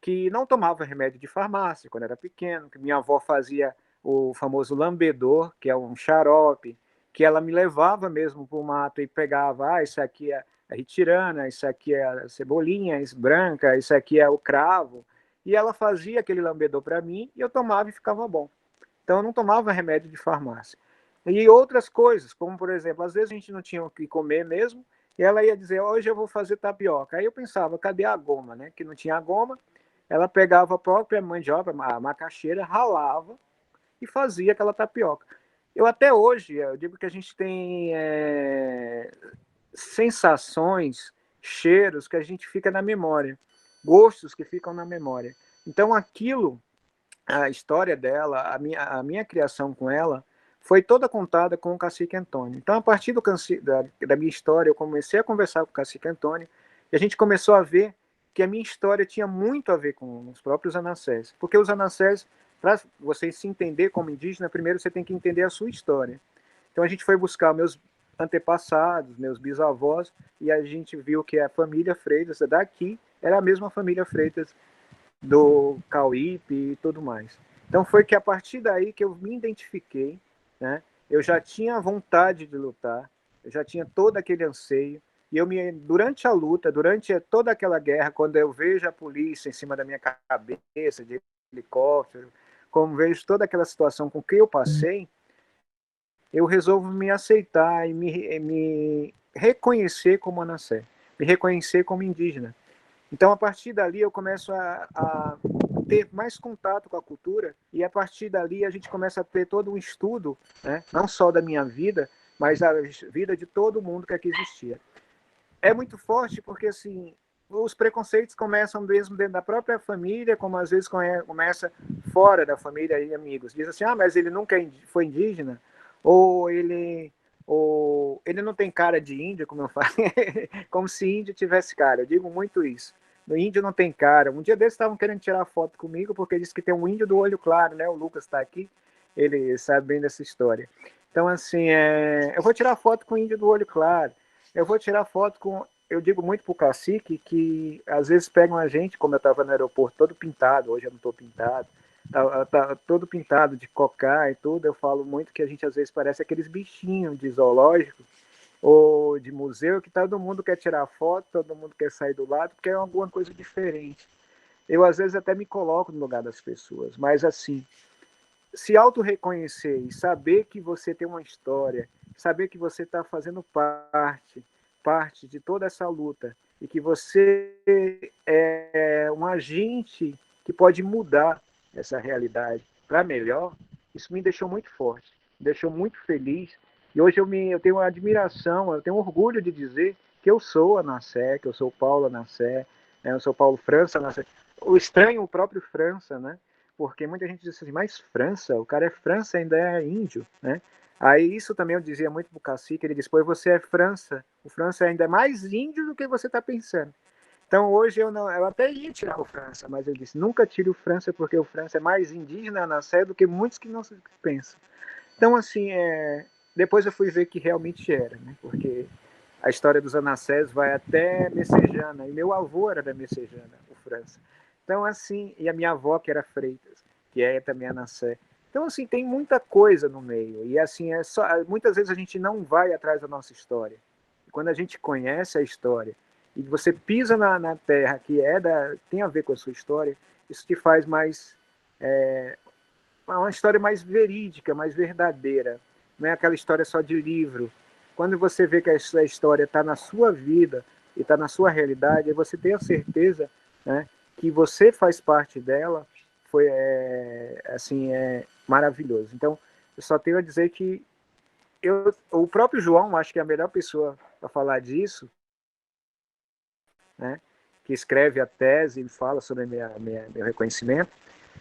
que não tomava remédio de farmácia quando era pequeno, que minha avó fazia o famoso lambedor, que é um xarope, que ela me levava mesmo para o mato e pegava, isso aqui é ritirana, isso aqui é cebolinha isso branca, isso aqui é o cravo, e ela fazia aquele lambedor para mim e eu tomava e ficava bom. Então eu não tomava remédio de farmácia. E outras coisas, como por exemplo, às vezes a gente não tinha o que comer mesmo, e ela ia dizer, hoje eu vou fazer tapioca. Aí eu pensava, cadê a goma, né? Que não tinha a goma. Ela pegava a própria mandioca, a macaxeira, ralava e fazia aquela tapioca. Eu até hoje, eu digo que a gente tem sensações, cheiros que a gente fica na memória, gostos que ficam na memória. Então aquilo, a história dela, a minha criação com ela, foi toda contada com o cacique Antônio. Então, a partir da minha história, eu comecei a conversar com o cacique Antônio, e a gente começou a ver que a minha história tinha muito a ver com os próprios Anassés. Porque os Anassés, para você se entender como indígena, primeiro você tem que entender a sua história. Então, a gente foi buscar meus antepassados, meus bisavós, e a gente viu que a família Freitas daqui era a mesma família Freitas do Cauípe e tudo mais. Então foi que a partir daí que eu me identifiquei, né? Eu já tinha vontade de lutar, eu já tinha todo aquele anseio, e durante a luta, durante toda aquela guerra, quando eu vejo a polícia em cima da minha cabeça, de helicóptero, como vejo toda aquela situação com que eu passei, eu resolvo me aceitar e me reconhecer como Anassé, me reconhecer como indígena. Então, a partir dali, eu começo a ter mais contato com a cultura, e a partir dali a gente começa a ter todo um estudo, né, não só da minha vida, mas a vida de todo mundo que aqui existia. É muito forte porque, assim, os preconceitos começam mesmo dentro da própria família, como às vezes começa fora da família e amigos. Diz assim, mas ele nunca foi indígena, ou ele não tem cara de índio, como eu falo, como se índio tivesse cara. Eu digo muito isso. No índio não tem cara. Um dia desses estavam querendo tirar foto comigo, porque disse que tem um índio do olho claro, né? O Lucas está aqui, ele sabe bem dessa história. Então, assim, eu vou tirar foto com o índio do olho claro. Eu vou tirar foto com... Eu digo muito pro cacique que às vezes pegam a gente, como eu estava no aeroporto todo pintado, hoje eu não estou pintado, tá todo pintado de cocá e tudo, eu falo muito que a gente às vezes parece aqueles bichinhos de zoológico ou de museu que todo mundo quer tirar foto, todo mundo quer sair do lado, porque é alguma coisa diferente. Eu às vezes até me coloco no lugar das pessoas, mas assim, se auto-reconhecer e saber que você tem uma história, saber que você está fazendo parte de toda essa luta e que você é um agente que pode mudar essa realidade para melhor, isso me deixou muito forte, me deixou muito feliz. E hoje eu tenho uma admiração, eu tenho orgulho de dizer que eu sou a Nassé, que eu sou Paulo Nassé, né, eu sou Paulo França Nassé. O estranho, o próprio França, né? Porque muita gente diz assim, mas França, o cara é França, ainda é índio, né? Aí isso também eu dizia muito pro cacique, ele disse, pô, você é França, o França ainda é mais índio do que você está pensando. Então hoje eu até ia tirar o França, mas eu disse, nunca tire o França, porque o França é mais indígena na Sé do que muitos que não se pensam. Então, assim, depois eu fui ver que realmente era, né? Porque a história dos Anassés vai até Messejana, e meu avô era da Messejana, o França. Então, assim, e a minha avó, que era Freitas, que é também Anassé. Então, assim, tem muita coisa no meio. E, assim, muitas vezes a gente não vai atrás da nossa história. E quando a gente conhece a história e você pisa na terra que tem a ver com a sua história, isso te faz mais uma história mais verídica, mais verdadeira. Não é aquela história só de livro. Quando você vê que a sua história está na sua vida e está na sua realidade, você tem a certeza, né, que você faz parte dela, é maravilhoso. Então, eu só tenho a dizer que o próprio João, acho que é a melhor pessoa para falar disso, né, que escreve a tese e fala sobre meu reconhecimento,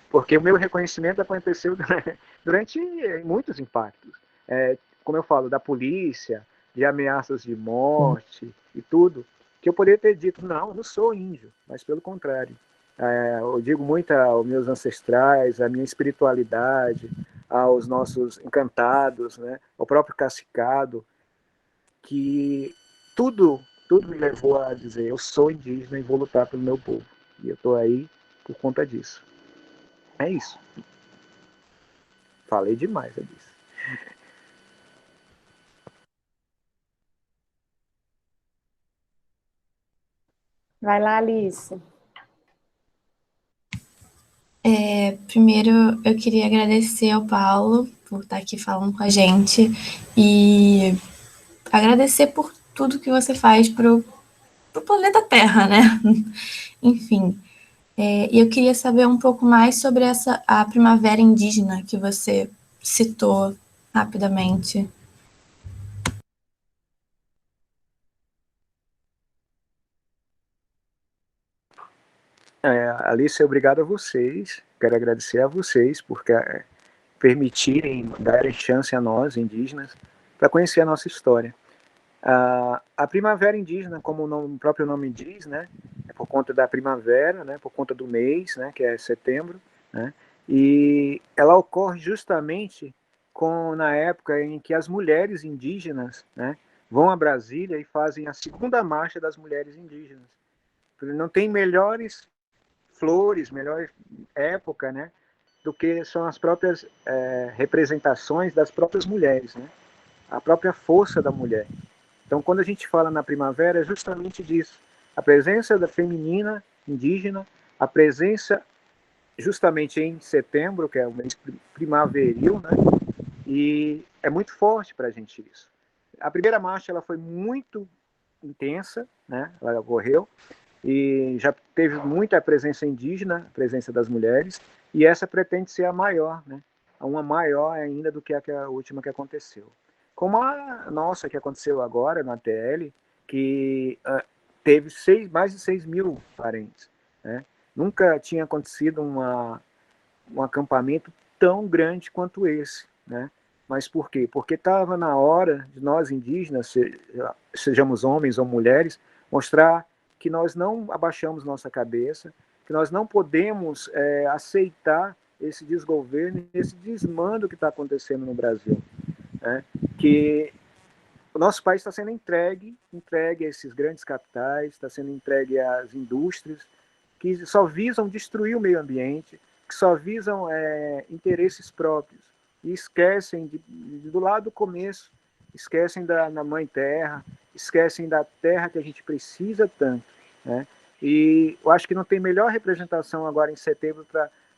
porque o meu reconhecimento aconteceu durante muitos impactos. Como eu falo, da polícia, de ameaças de morte e tudo, que eu poderia ter dito, não, eu não sou índio, mas pelo contrário. Eu digo muito aos meus ancestrais, à minha espiritualidade, aos nossos encantados, né, ao próprio cacicado, que tudo me levou a dizer, eu sou indígena e vou lutar pelo meu povo. E eu estou aí por conta disso. É isso. Falei demais, eu disse. Vai lá, Alice. Primeiro, eu queria agradecer ao Paulo por estar aqui falando com a gente e agradecer por tudo que você faz pro planeta Terra, né? Enfim, e eu queria saber um pouco mais sobre a primavera indígena que você citou rapidamente. Alice, obrigado a vocês. Quero agradecer a vocês por permitirem, darem chance a nós, indígenas, para conhecer a nossa história. A primavera indígena, como o próprio nome diz, né, é por conta da primavera, né, por conta do mês, né, que é setembro, né, e ela ocorre justamente na época em que as mulheres indígenas, né, vão a Brasília e fazem a segunda marcha das mulheres indígenas. Não tem melhores flores, melhor época, né, do que são as próprias representações das próprias mulheres, né, a própria força da mulher. Então, quando a gente fala na primavera, é justamente disso. A presença da feminina indígena, a presença justamente em setembro, que é o mês primaveril, né? E é muito forte para a gente isso. A primeira marcha ela foi muito intensa, né? Ela ocorreu, e já teve muita presença indígena, presença das mulheres, e essa pretende ser a maior, né? Uma maior ainda do que a última que aconteceu. Como a nossa que aconteceu agora na TL, que teve mais de 6 mil parentes, né? Nunca tinha acontecido um acampamento tão grande quanto esse, né? Mas por quê? Porque estava na hora de nós indígenas, sejamos homens ou mulheres, mostrar que nós não abaixamos nossa cabeça, que nós não podemos aceitar esse desgoverno, esse desmando que está acontecendo no Brasil, né? Que o nosso país está sendo entregue a esses grandes capitais, está sendo entregue às indústrias que só visam destruir o meio ambiente, que só visam interesses próprios e esquecem do lado do começo, esquecem da mãe terra, esquecem da terra que a gente precisa tanto, né? E eu acho que não tem melhor representação agora em setembro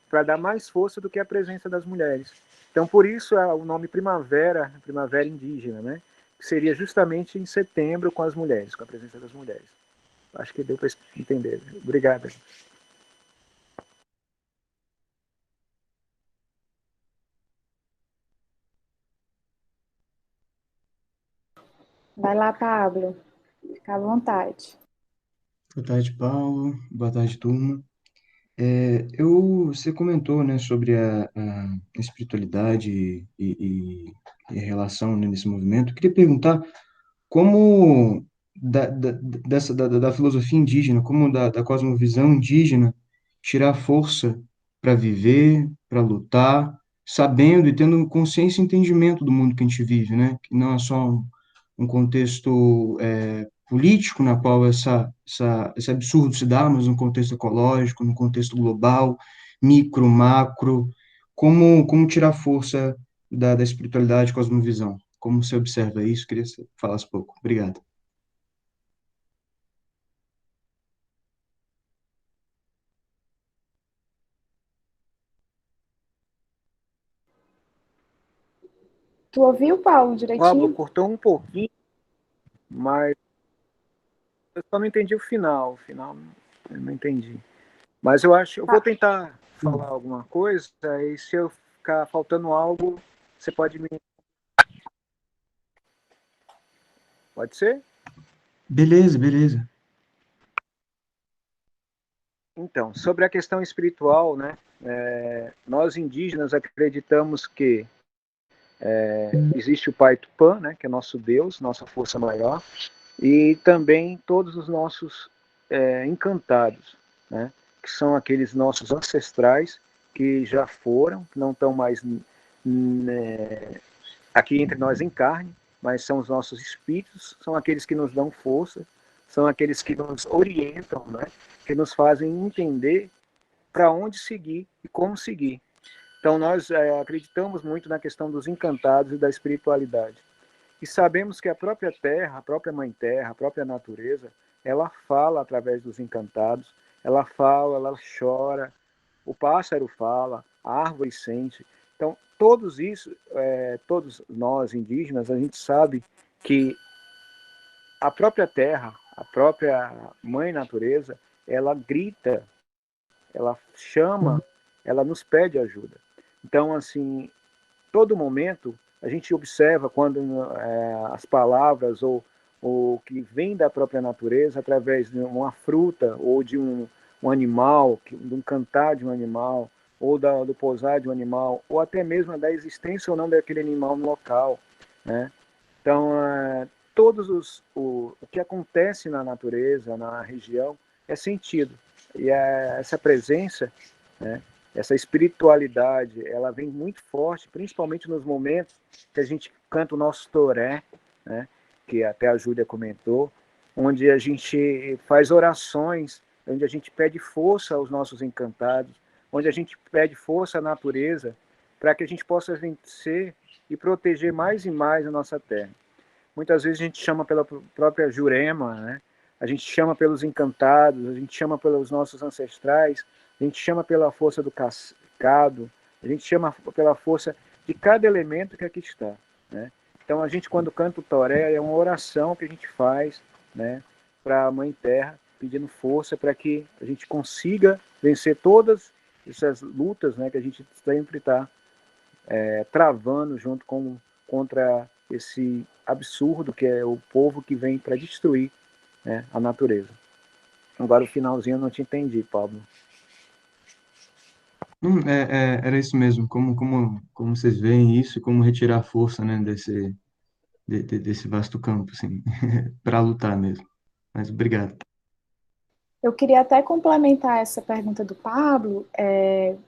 para dar mais força do que a presença das mulheres. Então, por isso é o nome primavera, primavera indígena, né? Que seria justamente em setembro com as mulheres, com a presença das mulheres. Acho que deu para entender. Obrigado. Vai lá, Pablo. Fica à vontade. Boa tarde, Paulo. Boa tarde, turma. Você comentou, né, sobre a espiritualidade e a relação, né, nesse movimento. Eu queria perguntar como da filosofia indígena, como da cosmovisão indígena, tirar força para viver, para lutar, sabendo e tendo consciência e entendimento do mundo que a gente vive, né? Que não é só um contexto político na qual esse absurdo se dá, mas um contexto ecológico, num contexto global, micro, macro, como tirar força da espiritualidade, cosmovisão? Como você observa isso? Queria que você falasse um pouco. Obrigado. Tu ouviu, Paulo, Pablo, direitinho? cortou um pouquinho, mas eu só não entendi o final eu não entendi. Mas eu vou Tá. tentar falar alguma coisa, e se eu ficar faltando algo, você pode me... Pode ser? Beleza, beleza. Então, sobre a questão espiritual, né? Nós indígenas acreditamos que existe o Pai Tupã, né? Que é nosso Deus, nossa força maior, e também todos os nossos encantados, né? Que são aqueles nossos ancestrais que já foram, que não estão mais aqui entre nós em carne, mas são os nossos espíritos, são aqueles que nos dão força, são aqueles que nos orientam, né? Que nos fazem entender para onde seguir e como seguir. Então, nós acreditamos muito na questão dos encantados e da espiritualidade. E sabemos que a própria terra, a própria mãe terra, a própria natureza, ela fala através dos encantados, ela fala, ela chora, o pássaro fala, a árvore sente. Então, todos nós indígenas, a gente sabe que a própria terra, a própria mãe natureza, ela grita, ela chama, ela nos pede ajuda. Então, assim, todo momento a gente observa quando as palavras ou que vem da própria natureza através de uma fruta ou de um animal, de um cantar de um animal, ou do pousar de um animal, ou até mesmo da existência ou não daquele animal no local, né? Então, o que acontece na natureza, na região, é sentido. E essa presença, né, essa espiritualidade, ela vem muito forte, principalmente nos momentos que a gente canta o nosso toré, né, que até a Júlia comentou, onde a gente faz orações, onde a gente pede força aos nossos encantados, onde a gente pede força à natureza, para que a gente possa vencer e proteger mais e mais a nossa terra. Muitas vezes a gente chama pela própria Jurema, né? A gente chama pelos encantados, a gente chama pelos nossos ancestrais, a gente chama pela força do cascado, a gente chama pela força de cada elemento que aqui está, né? Então a gente quando canta o toré é uma oração que a gente faz, né, para a Mãe Terra, pedindo força para que a gente consiga vencer todas essas lutas, né, que a gente sempre está travando junto contra esse absurdo que é o povo que vem para destruir, né, a natureza. Agora o finalzinho eu não te entendi, Pablo. Não, era isso mesmo. Como vocês veem isso, como retirar a força, né, desse vasto campo, assim, para lutar mesmo. Mas obrigado. Eu queria até complementar essa pergunta do Pablo,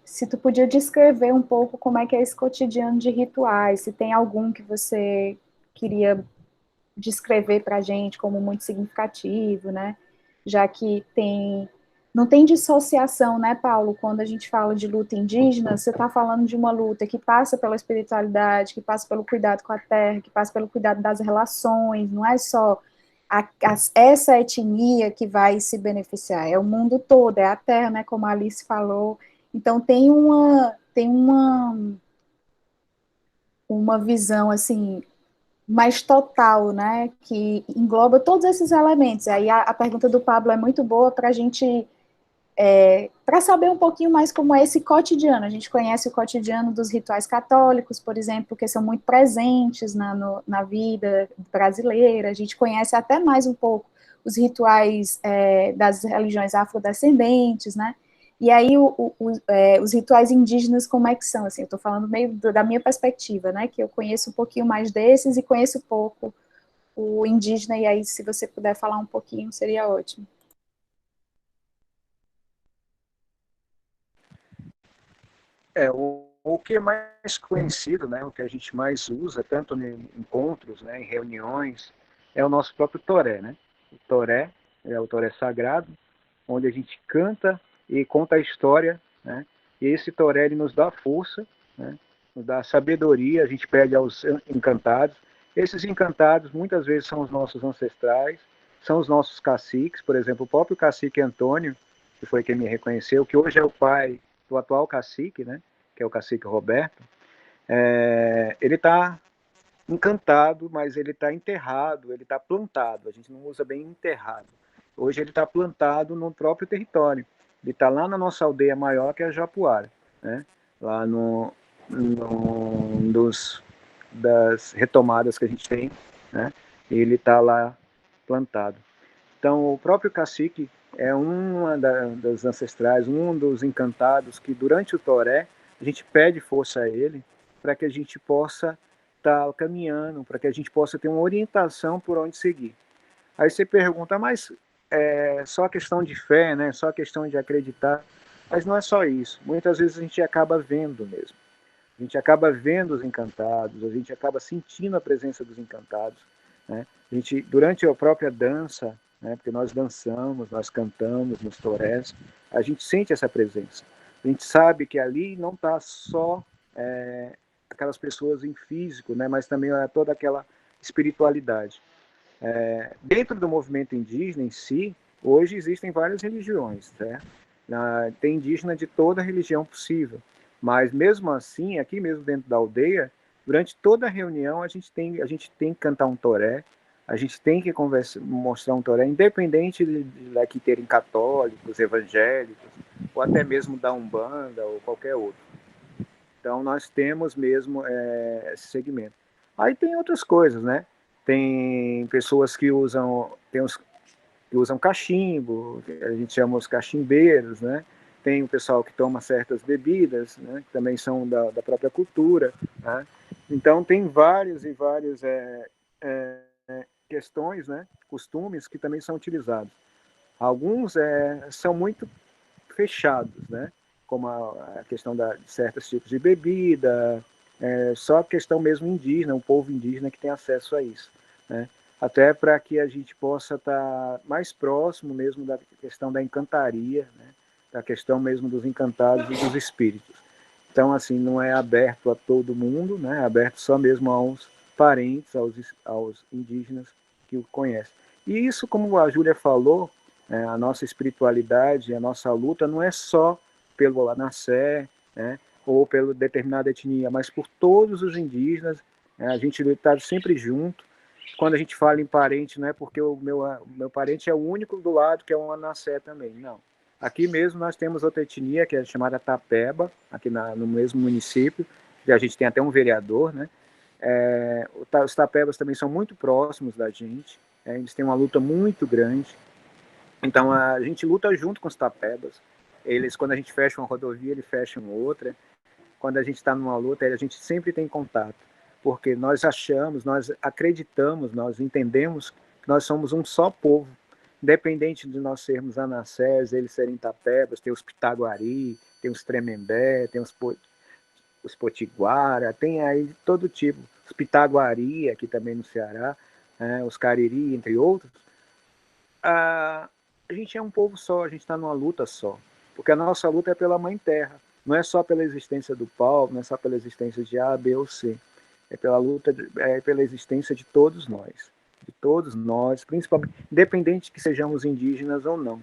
se tu podia descrever um pouco como é que é esse cotidiano de rituais, se tem algum que você queria descrever para a gente como muito significativo, né? Já que não tem dissociação, né, Paulo? Quando a gente fala de luta indígena, você está falando de uma luta que passa pela espiritualidade, que passa pelo cuidado com a terra, que passa pelo cuidado das relações, não é só essa etnia que vai se beneficiar, é o mundo todo, é a terra, né, como a Alice falou. Então tem uma visão assim mais total, né, que engloba todos esses elementos. Aí a pergunta do Pablo é muito boa para a gente, para saber um pouquinho mais como é esse cotidiano. A gente conhece o cotidiano dos rituais católicos, por exemplo, que são muito presentes na vida brasileira. A gente conhece até mais um pouco os rituais das religiões afrodescendentes, né? E aí os rituais indígenas, como é que são? Assim, eu estou falando meio da minha perspectiva, né? Que eu conheço um pouquinho mais desses e conheço pouco o indígena, e aí se você puder falar um pouquinho, seria ótimo. O que é mais conhecido, né, o que a gente mais usa, tanto em encontros, né, em reuniões, é o nosso próprio toré, né? O toré é o toré sagrado, onde a gente canta e conta a história, né? E esse toré ele nos dá força, né? Nos dá sabedoria, a gente pede aos encantados. Esses encantados muitas vezes são os nossos ancestrais, são os nossos caciques, por exemplo, o próprio cacique Antônio, que foi quem me reconheceu, que hoje é o pai do atual cacique, né? Que é o cacique Roberto. Ele está encantado, mas ele está enterrado, ele está plantado. A gente não usa bem enterrado. Hoje ele está plantado no próprio território. Ele está lá na nossa aldeia maior, que é a Japuara, né? Lá das retomadas que a gente tem, né? Ele está lá plantado. Então, o próprio cacique é uma das ancestrais, um dos encantados que durante o toré a gente pede força a ele para que a gente possa estar caminhando, para que a gente possa ter uma orientação por onde seguir. Aí você pergunta, mas é só questão de fé, né? Só questão de acreditar? Mas não é só isso. Muitas vezes a gente acaba vendo mesmo. A gente acaba vendo os encantados, a gente acaba sentindo a presença dos encantados, né? A gente, durante a própria dança, né, porque nós dançamos, nós cantamos nos torés, a gente sente essa presença. A gente sabe que ali não está só aquelas pessoas em físico, né, mas também toda aquela espiritualidade. Dentro do movimento indígena em si, hoje existem várias religiões, certo? Tem indígena de toda religião possível, mas mesmo assim, aqui mesmo dentro da aldeia, durante toda a reunião a gente tem que cantar um toré, a gente tem que mostrar um toré, independente de aqui terem católicos, evangélicos, ou até mesmo da Umbanda ou qualquer outro. Então nós temos mesmo esse segmento. Aí tem outras coisas, né? Tem pessoas que usam, que usam cachimbo, a gente chama os cachimbeiros, né? Tem o pessoal que toma certas bebidas, né? Que também são da própria cultura, né? Então tem várias e várias questões, né? Costumes que também são utilizados. Alguns são muito fechados, né? Como a questão de certos tipos de bebida, só a questão mesmo indígena, o povo indígena que tem acesso a isso, né? Até para que a gente possa estar mais próximo mesmo da questão da encantaria, né? Da questão mesmo dos encantados e dos espíritos. Então, assim, não é aberto a todo mundo, né? É aberto só mesmo aos parentes, aos indígenas que o conhecem. E isso, como a Júlia falou, a nossa espiritualidade, a nossa luta não é só pelo Anassé, né, ou pela determinada etnia, mas por todos os indígenas, a gente está sempre junto, quando a gente fala em parente, não é porque o meu parente é o único do lado que é um Anassé também, não. Aqui mesmo nós temos outra etnia, que é chamada Tapeba, aqui no mesmo município, e a gente tem até um vereador, né? Os Tapebas também são muito próximos da gente, eles têm uma luta muito grande, então a gente luta junto com os Tapebas. Eles, quando a gente fecha uma rodovia, eles fecham outra. Quando a gente está numa luta, a gente sempre tem contato, porque nós achamos, nós acreditamos, nós entendemos que nós somos um só povo, independente de nós sermos Anassés, eles serem Tapebas, tem os Pitaguari, tem os Tremembé, tem os Potiguara, tem aí todo tipo, os Pitaguari aqui também no Ceará, os Cariri, entre outros. A gente é um povo só, a gente está numa luta só, porque a nossa luta é pela Mãe Terra, não é só pela existência do Paulo, não é só pela existência de A, B ou C, é pela luta, pela existência de todos nós, principalmente, independente que sejamos indígenas ou não.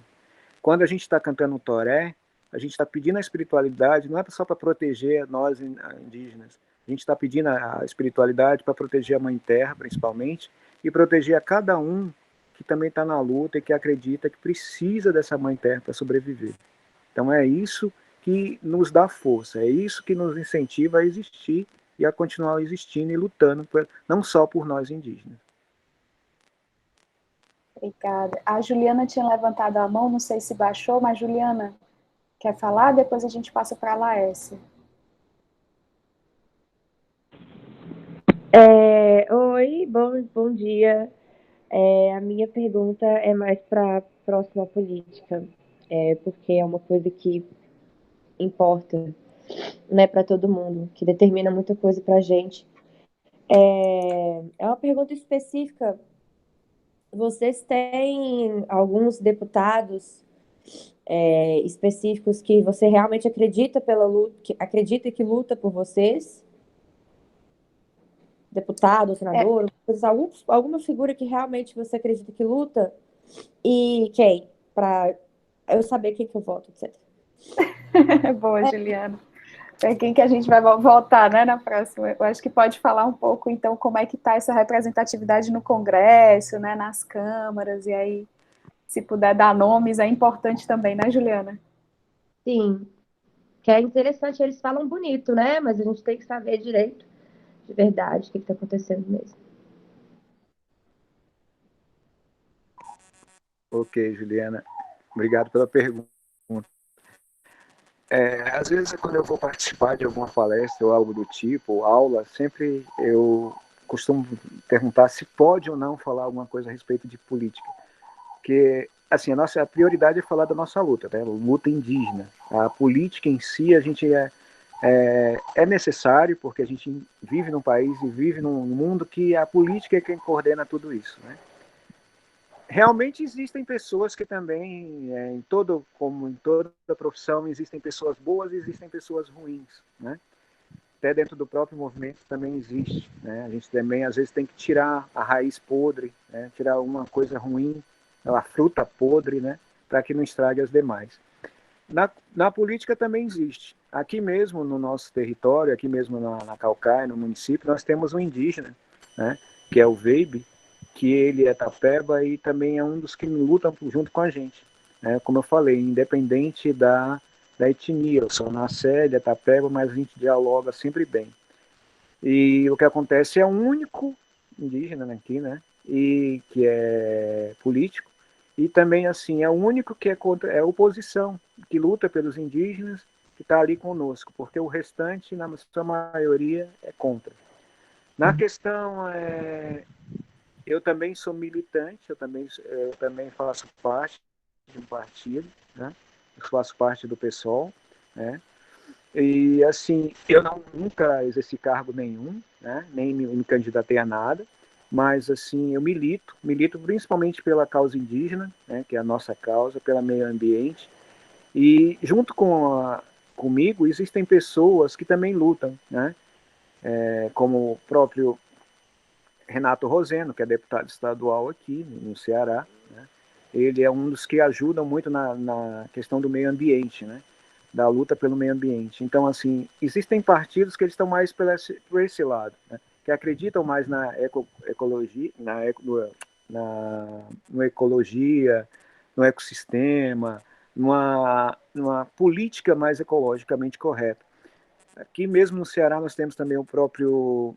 Quando a gente está cantando o toré, a gente está pedindo a espiritualidade, não é só para proteger nós indígenas, a gente está pedindo a espiritualidade para proteger a Mãe Terra, principalmente, e proteger a cada um que também está na luta e que acredita que precisa dessa Mãe Terra para sobreviver. Então é isso que nos dá força, é isso que nos incentiva a existir e a continuar existindo e lutando, não só por nós indígenas. Obrigada. A Juliana tinha levantado a mão, não sei se baixou, mas Juliana, quer falar? Depois a gente passa para a Laércia. Oi, bom dia. A minha pergunta é mais para a próxima política, porque é uma coisa que importa, né, para todo mundo, que determina muita coisa para a gente. É uma pergunta específica. Vocês têm alguns deputados específicos que você realmente acredita pela luta, que acredita que luta por vocês? Deputado, senador, alguma figura que realmente você acredita que luta? E quem? Para eu saber quem que eu voto, etc. Boa, Juliana. Para quem que a gente vai voltar, né, na próxima? Eu acho que pode falar um pouco, então, como é que está essa representatividade no Congresso, né, nas câmaras, e aí, se puder dar nomes, é importante também, né, Juliana? Sim, que é interessante, eles falam bonito, né? Mas a gente tem que saber direito, de verdade, o que está acontecendo mesmo. Ok, Juliana, obrigado pela pergunta. Às vezes, quando eu vou participar de alguma palestra ou algo do tipo, ou aula, sempre eu costumo perguntar se pode ou não falar alguma coisa a respeito de política. Porque, assim, a prioridade é falar da nossa luta, né? Luta indígena. A política em si, a gente é necessário, porque a gente vive num país e vive num mundo que a política é quem coordena tudo isso, né? Realmente existem pessoas que também, como em toda profissão, existem pessoas boas e existem pessoas ruins, né? Até dentro do próprio movimento também existe, né? A gente também, às vezes, tem que tirar a raiz podre, né? Tirar uma coisa ruim, a fruta podre, né? Para que não estrague as demais. Na política também existe. Aqui mesmo no nosso território, aqui mesmo na Caucaia, no município, nós temos um indígena, né? Que é o Veibe, que ele é tapeba e também é um dos que lutam junto com a gente, né? Como eu falei, independente da etnia, eu sou Nassé, ele é tapeba, mas a gente dialoga sempre bem. E o que acontece é um único indígena aqui, né? E que é político, e também assim é o único que é contra, é oposição, que luta pelos indígenas, que está ali conosco, porque o restante, na sua maioria, é contra. Na questão eu também sou militante, eu também faço parte de um partido, né? Eu faço parte do PSOL, né? E assim, eu nunca exerci cargo nenhum, né? Nem me candidatei a nada, mas assim, eu milito principalmente pela causa indígena, né? Que é a nossa causa, pelo meio ambiente. E junto comigo existem pessoas que também lutam, né? Como o próprio Renato Roseno, que é deputado estadual aqui no Ceará, né? Ele é um dos que ajudam muito na questão do meio ambiente, né? Da luta pelo meio ambiente. Então, assim, existem partidos que eles estão mais por esse lado, né? que acreditam mais na ecologia, no ecologia, no ecossistema, numa política mais ecologicamente correta. Aqui mesmo no Ceará nós temos também o próprio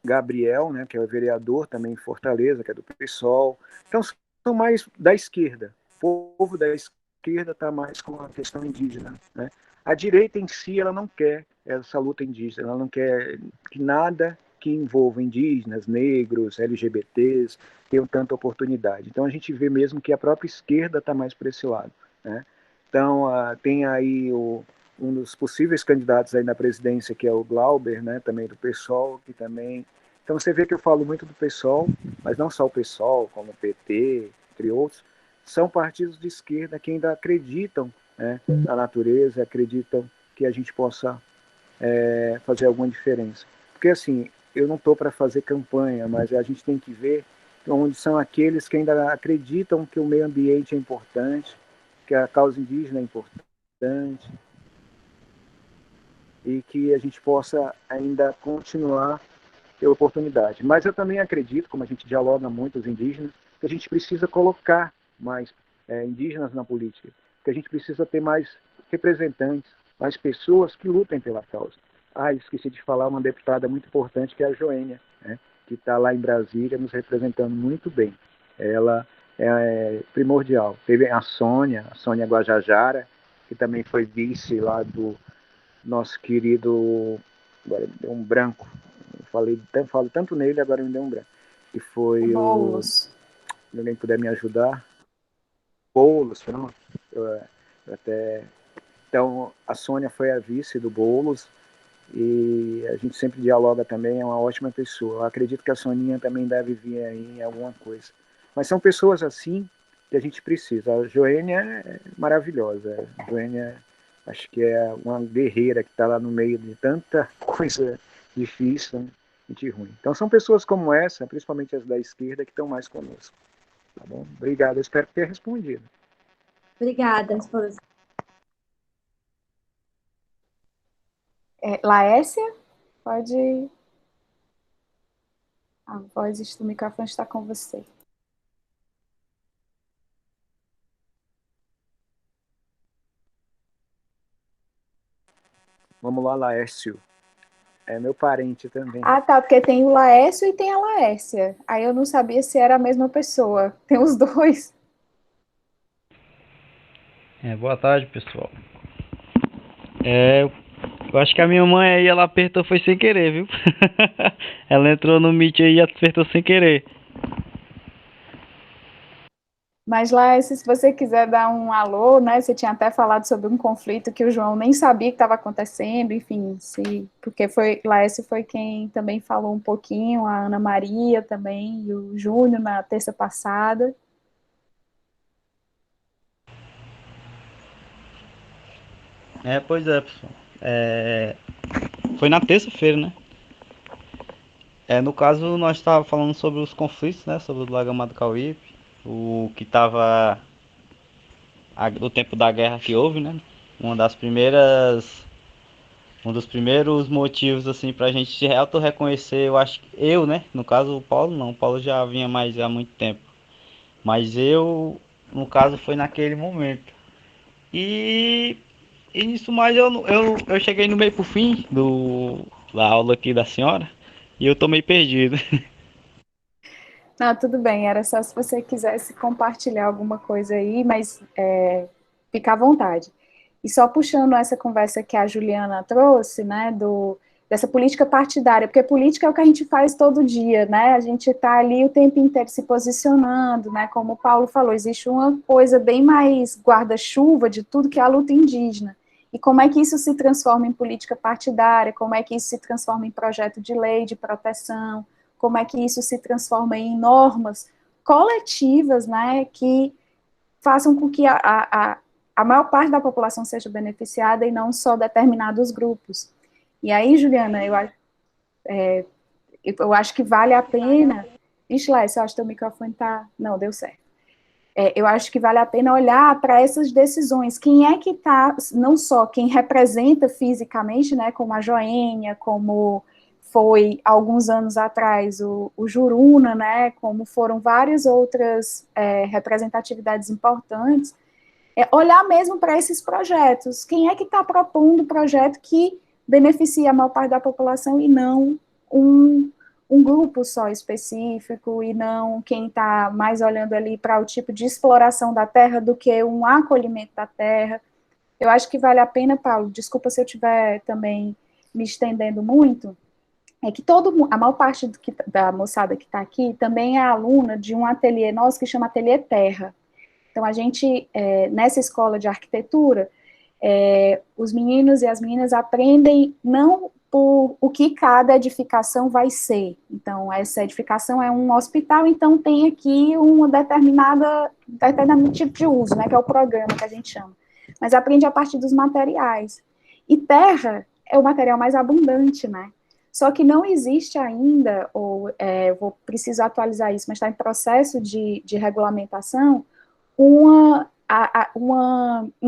Gabriel, né, que é o vereador também em Fortaleza, que é do PSOL. Então são mais da esquerda. O povo da esquerda está mais com a questão indígena, né? A direita em si ela não quer essa luta indígena, ela não quer que nada que envolva indígenas, negros, LGBTs tenham tanta oportunidade. Então a gente vê mesmo que a própria esquerda está mais por esse lado, né? Então tem aí um dos possíveis candidatos aí na presidência, que é o Glauber, né, também do PSOL, que também... Então você vê que eu falo muito do PSOL, mas não só o PSOL, como o PT, entre outros, são partidos de esquerda que ainda acreditam, né, na natureza, acreditam que a gente possa fazer alguma diferença. Porque assim, eu não estou para fazer campanha, mas a gente tem que ver onde são aqueles que ainda acreditam que o meio ambiente é importante, que a causa indígena é importante, e que a gente possa ainda continuar ter oportunidade. Mas eu também acredito, como a gente dialoga muito os indígenas, que a gente precisa colocar mais indígenas na política, que a gente precisa ter mais representantes, mais pessoas que lutem pela causa. Esqueci de falar uma deputada muito importante, que é a Joênia, né, que está lá em Brasília nos representando muito bem. Ela é primordial. Teve a Sônia Guajajara, que também foi vice lá do nosso querido, agora me deu um branco, falo tanto nele, agora me deu um branco, que foi Boulos. Se alguém puder me ajudar, Boulos, pronto. Então, a Sônia foi a vice do Boulos, e a gente sempre dialoga também, é uma ótima pessoa. Eu acredito que a Soninha também deve vir aí em alguma coisa. Mas são pessoas assim que a gente precisa. A Joênia é maravilhosa. A Joênia, acho que é uma guerreira que está lá no meio de tanta coisa difícil, né? Gente ruim. Então são pessoas como essa, principalmente as da esquerda, que estão mais conosco. Tá bom? Obrigado, eu espero ter respondido. Obrigada, esposa. Laécia, pode... A voz do microfone está com você. Vamos lá, Laércio. É meu parente também. Ah, tá, porque tem o Laércio e tem a Laécia. Aí eu não sabia se era a mesma pessoa. Tem os dois. Boa tarde, pessoal. Eu acho que a minha mãe aí, ela apertou foi sem querer, viu? Ela entrou no Meet aí e apertou sem querer. Mas, Laércio, se você quiser dar um alô, né? Você tinha até falado sobre um conflito que o João nem sabia que estava acontecendo, enfim, porque Laércio foi quem também falou um pouquinho, a Ana Maria também, e o Júnior na terça passada. Pois é, pessoal. Foi na terça-feira, né? No caso, nós estávamos falando sobre os conflitos, né? Sobre o Lago Amado Cauípe, o que estava... O tempo da guerra que houve, né? Um dos primeiros motivos, assim, pra gente se auto-reconhecer, eu acho que eu, né? No caso, o Paulo não. O Paulo já vinha mais há muito tempo. Mas eu, no caso, foi naquele momento. E isso mais eu cheguei no meio pro fim da aula aqui da senhora e eu tô meio perdido. Não, tudo bem, era só se você quisesse compartilhar alguma coisa aí, mas fica à vontade. E só puxando essa conversa que a Juliana trouxe, né, dessa política partidária, porque política é o que a gente faz todo dia, né, a gente está ali o tempo inteiro se posicionando, né, como o Paulo falou, existe uma coisa bem mais guarda-chuva de tudo que é a luta indígena. E como é que isso se transforma em política partidária, como é que isso se transforma em projeto de lei de proteção, como é que isso se transforma em normas coletivas, né, que façam com que a maior parte da população seja beneficiada e não só determinados grupos. E aí, Juliana, eu acho que vale a pena... Ixi, lá, eu acho que teu microfone tá... Não, deu certo. Eu acho que vale a pena olhar para essas decisões. Quem é que está, não só quem representa fisicamente, né, como a Joênia, como foi, alguns anos atrás, o Juruna, né, como foram várias outras representatividades importantes, olhar mesmo para esses projetos. Quem é que está propondo um projeto que beneficia a maior parte da população e não um grupo só específico, e não quem está mais olhando ali para o tipo de exploração da terra do que um acolhimento da terra. Eu acho que vale a pena, Paulo, desculpa se eu estiver também me estendendo muito, é que a maior parte da moçada que está aqui também é aluna de um ateliê nosso que chama Ateliê Terra. Então, a gente, nessa escola de arquitetura, os meninos e as meninas aprendem não por o que cada edificação vai ser. Então, essa edificação é um hospital, então tem aqui um determinado tipo de uso, né, que é o programa que a gente chama. Mas aprende a partir dos materiais. E terra é o material mais abundante, né? Só que não existe ainda, ou preciso atualizar isso, mas está em processo de regulamentação, um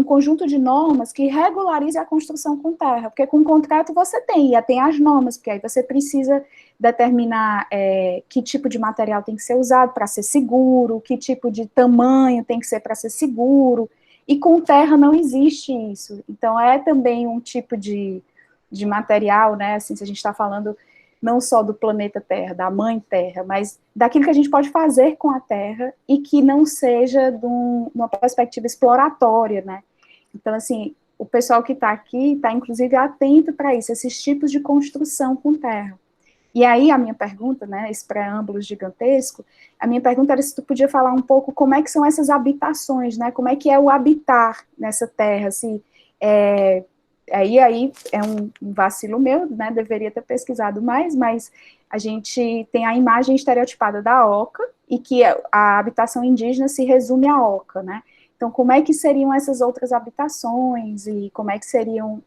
conjunto de normas que regularize a construção com terra, porque com contrato você tem as normas, porque aí você precisa determinar que tipo de material tem que ser usado para ser seguro, que tipo de tamanho tem que ser para ser seguro, e com terra não existe isso. Então, é também um tipo de material, né, assim, se a gente está falando não só do planeta Terra, da mãe Terra, mas daquilo que a gente pode fazer com a Terra e que não seja de uma perspectiva exploratória, né? Então, assim, o pessoal que está aqui está, inclusive, atento para isso, esses tipos de construção com terra. E aí, a minha pergunta, né, esse preâmbulo gigantesco, a minha pergunta era se tu podia falar um pouco como é que são essas habitações, né, como é que é o habitar nessa terra, assim, aí é um vacilo meu, né, deveria ter pesquisado mais, mas a gente tem a imagem estereotipada da oca, e que a habitação indígena se resume à oca, né, então como é que seriam essas outras habitações, e como é que seriam,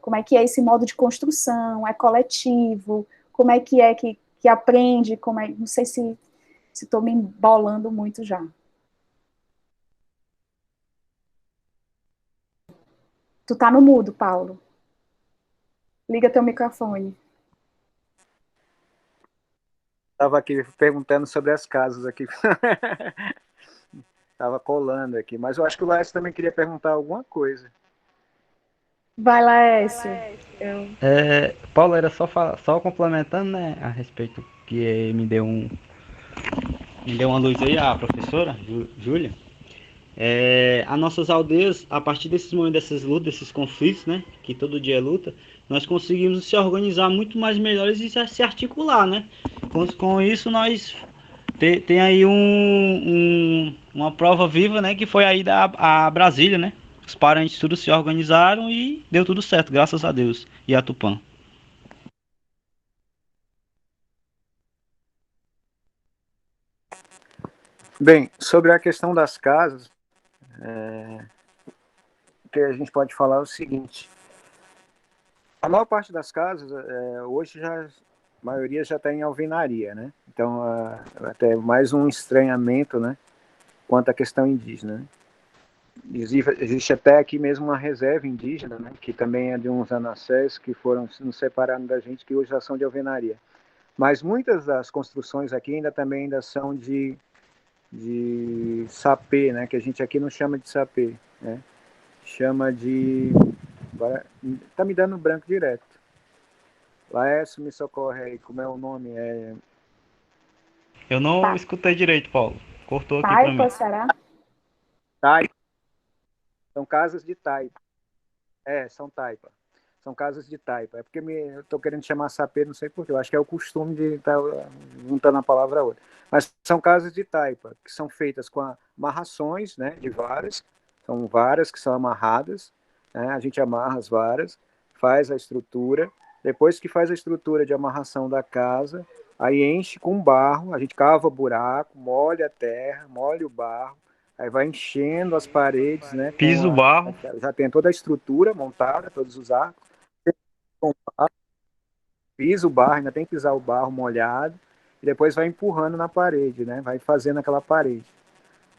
como é que é esse modo de construção, é coletivo, como é que aprende, não sei se estou me embolando muito já. Tu tá no mudo, Paulo. Liga teu microfone. Estava aqui perguntando sobre as casas aqui. Estava colando aqui, mas eu acho que o Laércio também queria perguntar alguma coisa. Vai, Laércio. Paulo, era só complementando, né, a respeito que me deu uma luz aí, a professora, Júlia. As nossas aldeias, a partir desses momentos, dessas lutas, desses conflitos, né, que todo dia é luta, nós conseguimos se organizar muito mais melhores e se articular, né. Com isso, nós tem aí uma prova viva, né, que foi aí a Brasília, né. Os parentes tudo se organizaram e deu tudo certo, graças a Deus, e a Tupã. Bem, sobre a questão das casas, o que a gente pode falar é o seguinte: a maior parte das casas, hoje a maioria já está em alvenaria, né? Então, até mais um estranhamento, né, quanto à questão indígena, né? Existe até aqui mesmo uma reserva indígena, né, que também é de uns anassés que foram nos separando da gente, que hoje já são de alvenaria. Mas muitas das construções aqui ainda são de sapê, né, que a gente aqui não chama de sapê, né? Chama de... Agora, tá me dando branco direto. Laércio, me socorre aí, como é o nome? Eu não escutei direito, Paulo. Cortou aqui pra mim. Taipa, será? Taipa. São casas de taipa. São taipa. São casas de taipa. É porque eu tô querendo chamar sapê, não sei porquê. Eu acho que é o costume de estar juntando a palavra a outra. Mas são casas de taipa, que são feitas com amarrações, né, de varas. São varas que são amarradas, né? A gente amarra as varas, faz a estrutura. Depois que faz a estrutura de amarração da casa, aí enche com barro, a gente cava buraco, molha a terra, molha o barro, aí vai enchendo as paredes, né? Piso, barro. Já tem toda a estrutura montada, todos os arcos. Pisa o barro, ainda tem que pisar o barro molhado, e depois vai empurrando na parede, né? Vai fazendo aquela parede.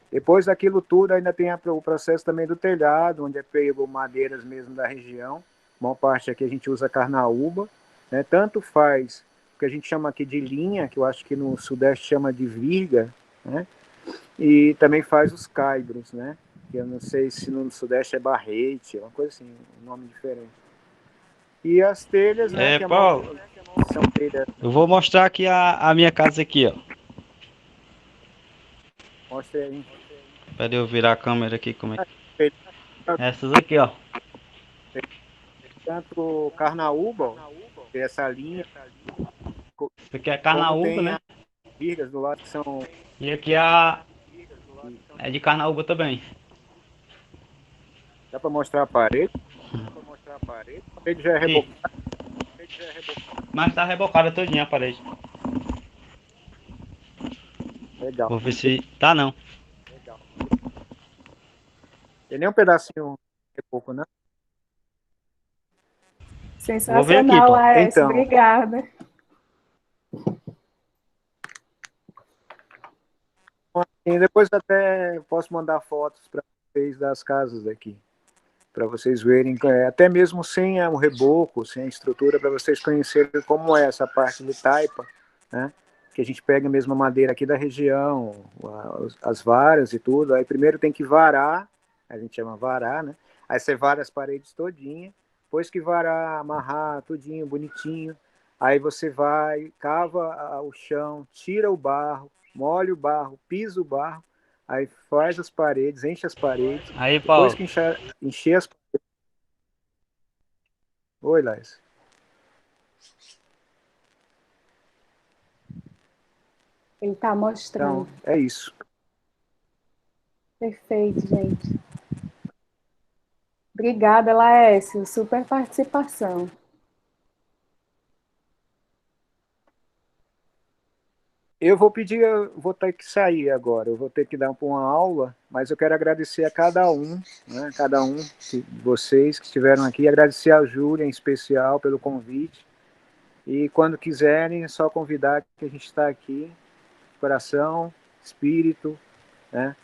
Depois daquilo tudo, ainda tem o processo também do telhado, onde é pego madeiras mesmo da região. A maior parte aqui a gente usa carnaúba, né? Tanto faz que a gente chama aqui de linha, que eu acho que no Sudeste chama de virga, né? E também faz os caibros, né? Que eu não sei se no Sudeste é barrete, uma coisa assim, um nome diferente. E as telhas, né? Que Paulo, são telhas. eu vou mostrar aqui a minha casa aqui, ó. Mostra aí. Pera eu virar a câmera aqui, como é que... Tanto Essas aqui, ó. Carnaúba, tem essa linha, Isso aqui é como carnaúba, tem né? as virgas do lado que são. E aqui é de carnaúba também. Dá para mostrar a parede? A parede já é Aqui. rebocada. Mas tá rebocada todinha a parede. Legal. Vou ver se... Tá não. Tem nem um pedacinho reboco, né? Vou ver aqui, Sensacional, Paulo. Laércio. Então, Obrigada. e depois até posso mandar fotos para vocês das casas aqui, para vocês verem, até mesmo sem um reboco, sem a estrutura, para vocês conhecerem como é essa parte de taipa, né? Que a gente pega mesmo a madeira aqui da região, as varas e tudo. Aí primeiro tem que varar, a gente chama varar, né? Aí você vara as paredes todinha, depois que varar, amarrar tudinho, bonitinho. Aí você vai, cava o chão, tira o barro, molha o barro, pisa o barro, aí faz as paredes, enche as paredes. Aí, Depois Paulo. que encher as paredes. Oi, Laís. Ele está mostrando. Então, é isso. Perfeito, gente. Obrigada, Laércio. Super participação. Eu vou ter que sair agora, eu vou ter que dar uma aula, mas eu quero agradecer a cada um, né, cada um de vocês que estiveram aqui, agradecer a Júlia em especial pelo convite, e quando quiserem é só convidar que a gente está aqui, coração, espírito, né,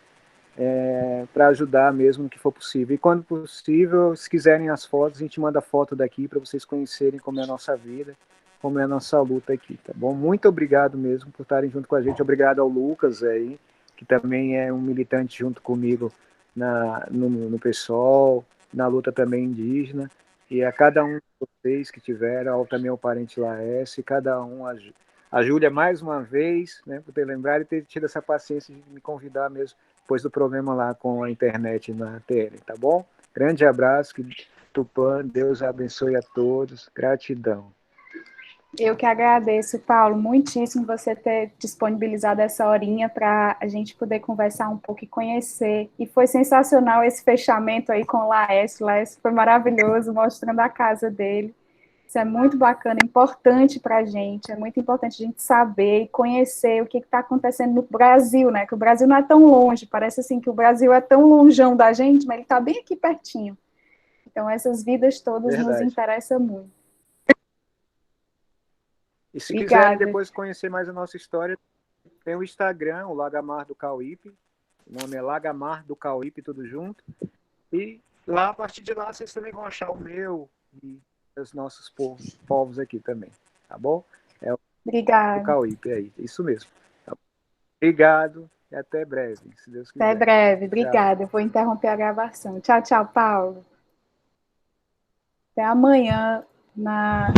para ajudar mesmo no que for possível. E quando possível, se quiserem as fotos, a gente manda foto daqui para vocês conhecerem como é a nossa vida, como é a nossa luta aqui, tá bom? Muito obrigado mesmo por estarem junto com a gente. Obrigado ao Lucas aí, que também é um militante junto comigo no PSOL, na luta também indígena. E a cada um de vocês que tiveram, ao também ao parente Laércio, e cada um, a Júlia mais uma vez, né, por ter lembrado e ter tido essa paciência de me convidar mesmo depois do problema lá com a internet na TL, tá bom? Grande abraço, que Tupã, Deus abençoe a todos, gratidão. Eu que agradeço, Paulo, muitíssimo você ter disponibilizado essa horinha para a gente poder conversar um pouco e conhecer. E foi sensacional esse fechamento aí com o Laércio. O Laércio foi maravilhoso, mostrando a casa dele. Isso é muito bacana, importante para a gente. É muito importante a gente saber e conhecer o que está acontecendo no Brasil, né? Que o Brasil não é tão longe. Parece assim que o Brasil é tão longeão da gente, mas ele está bem aqui pertinho. Então, essas vidas todas nos interessam muito. E se Obrigada. quiserem depois conhecer mais a nossa história, tem o Instagram, o Lagamar do Cauípe. O nome é Lagamar do Cauípe, tudo junto. E lá, a partir de lá, vocês também vão achar o meu e os nossos povos aqui também. Tá bom? É o Obrigada. do Cauípe aí. Isso mesmo. Tá, obrigado e até breve, se Deus quiser. Até breve. Tchau. Obrigada. Eu vou interromper a gravação. Tchau, tchau, Paulo. Até amanhã na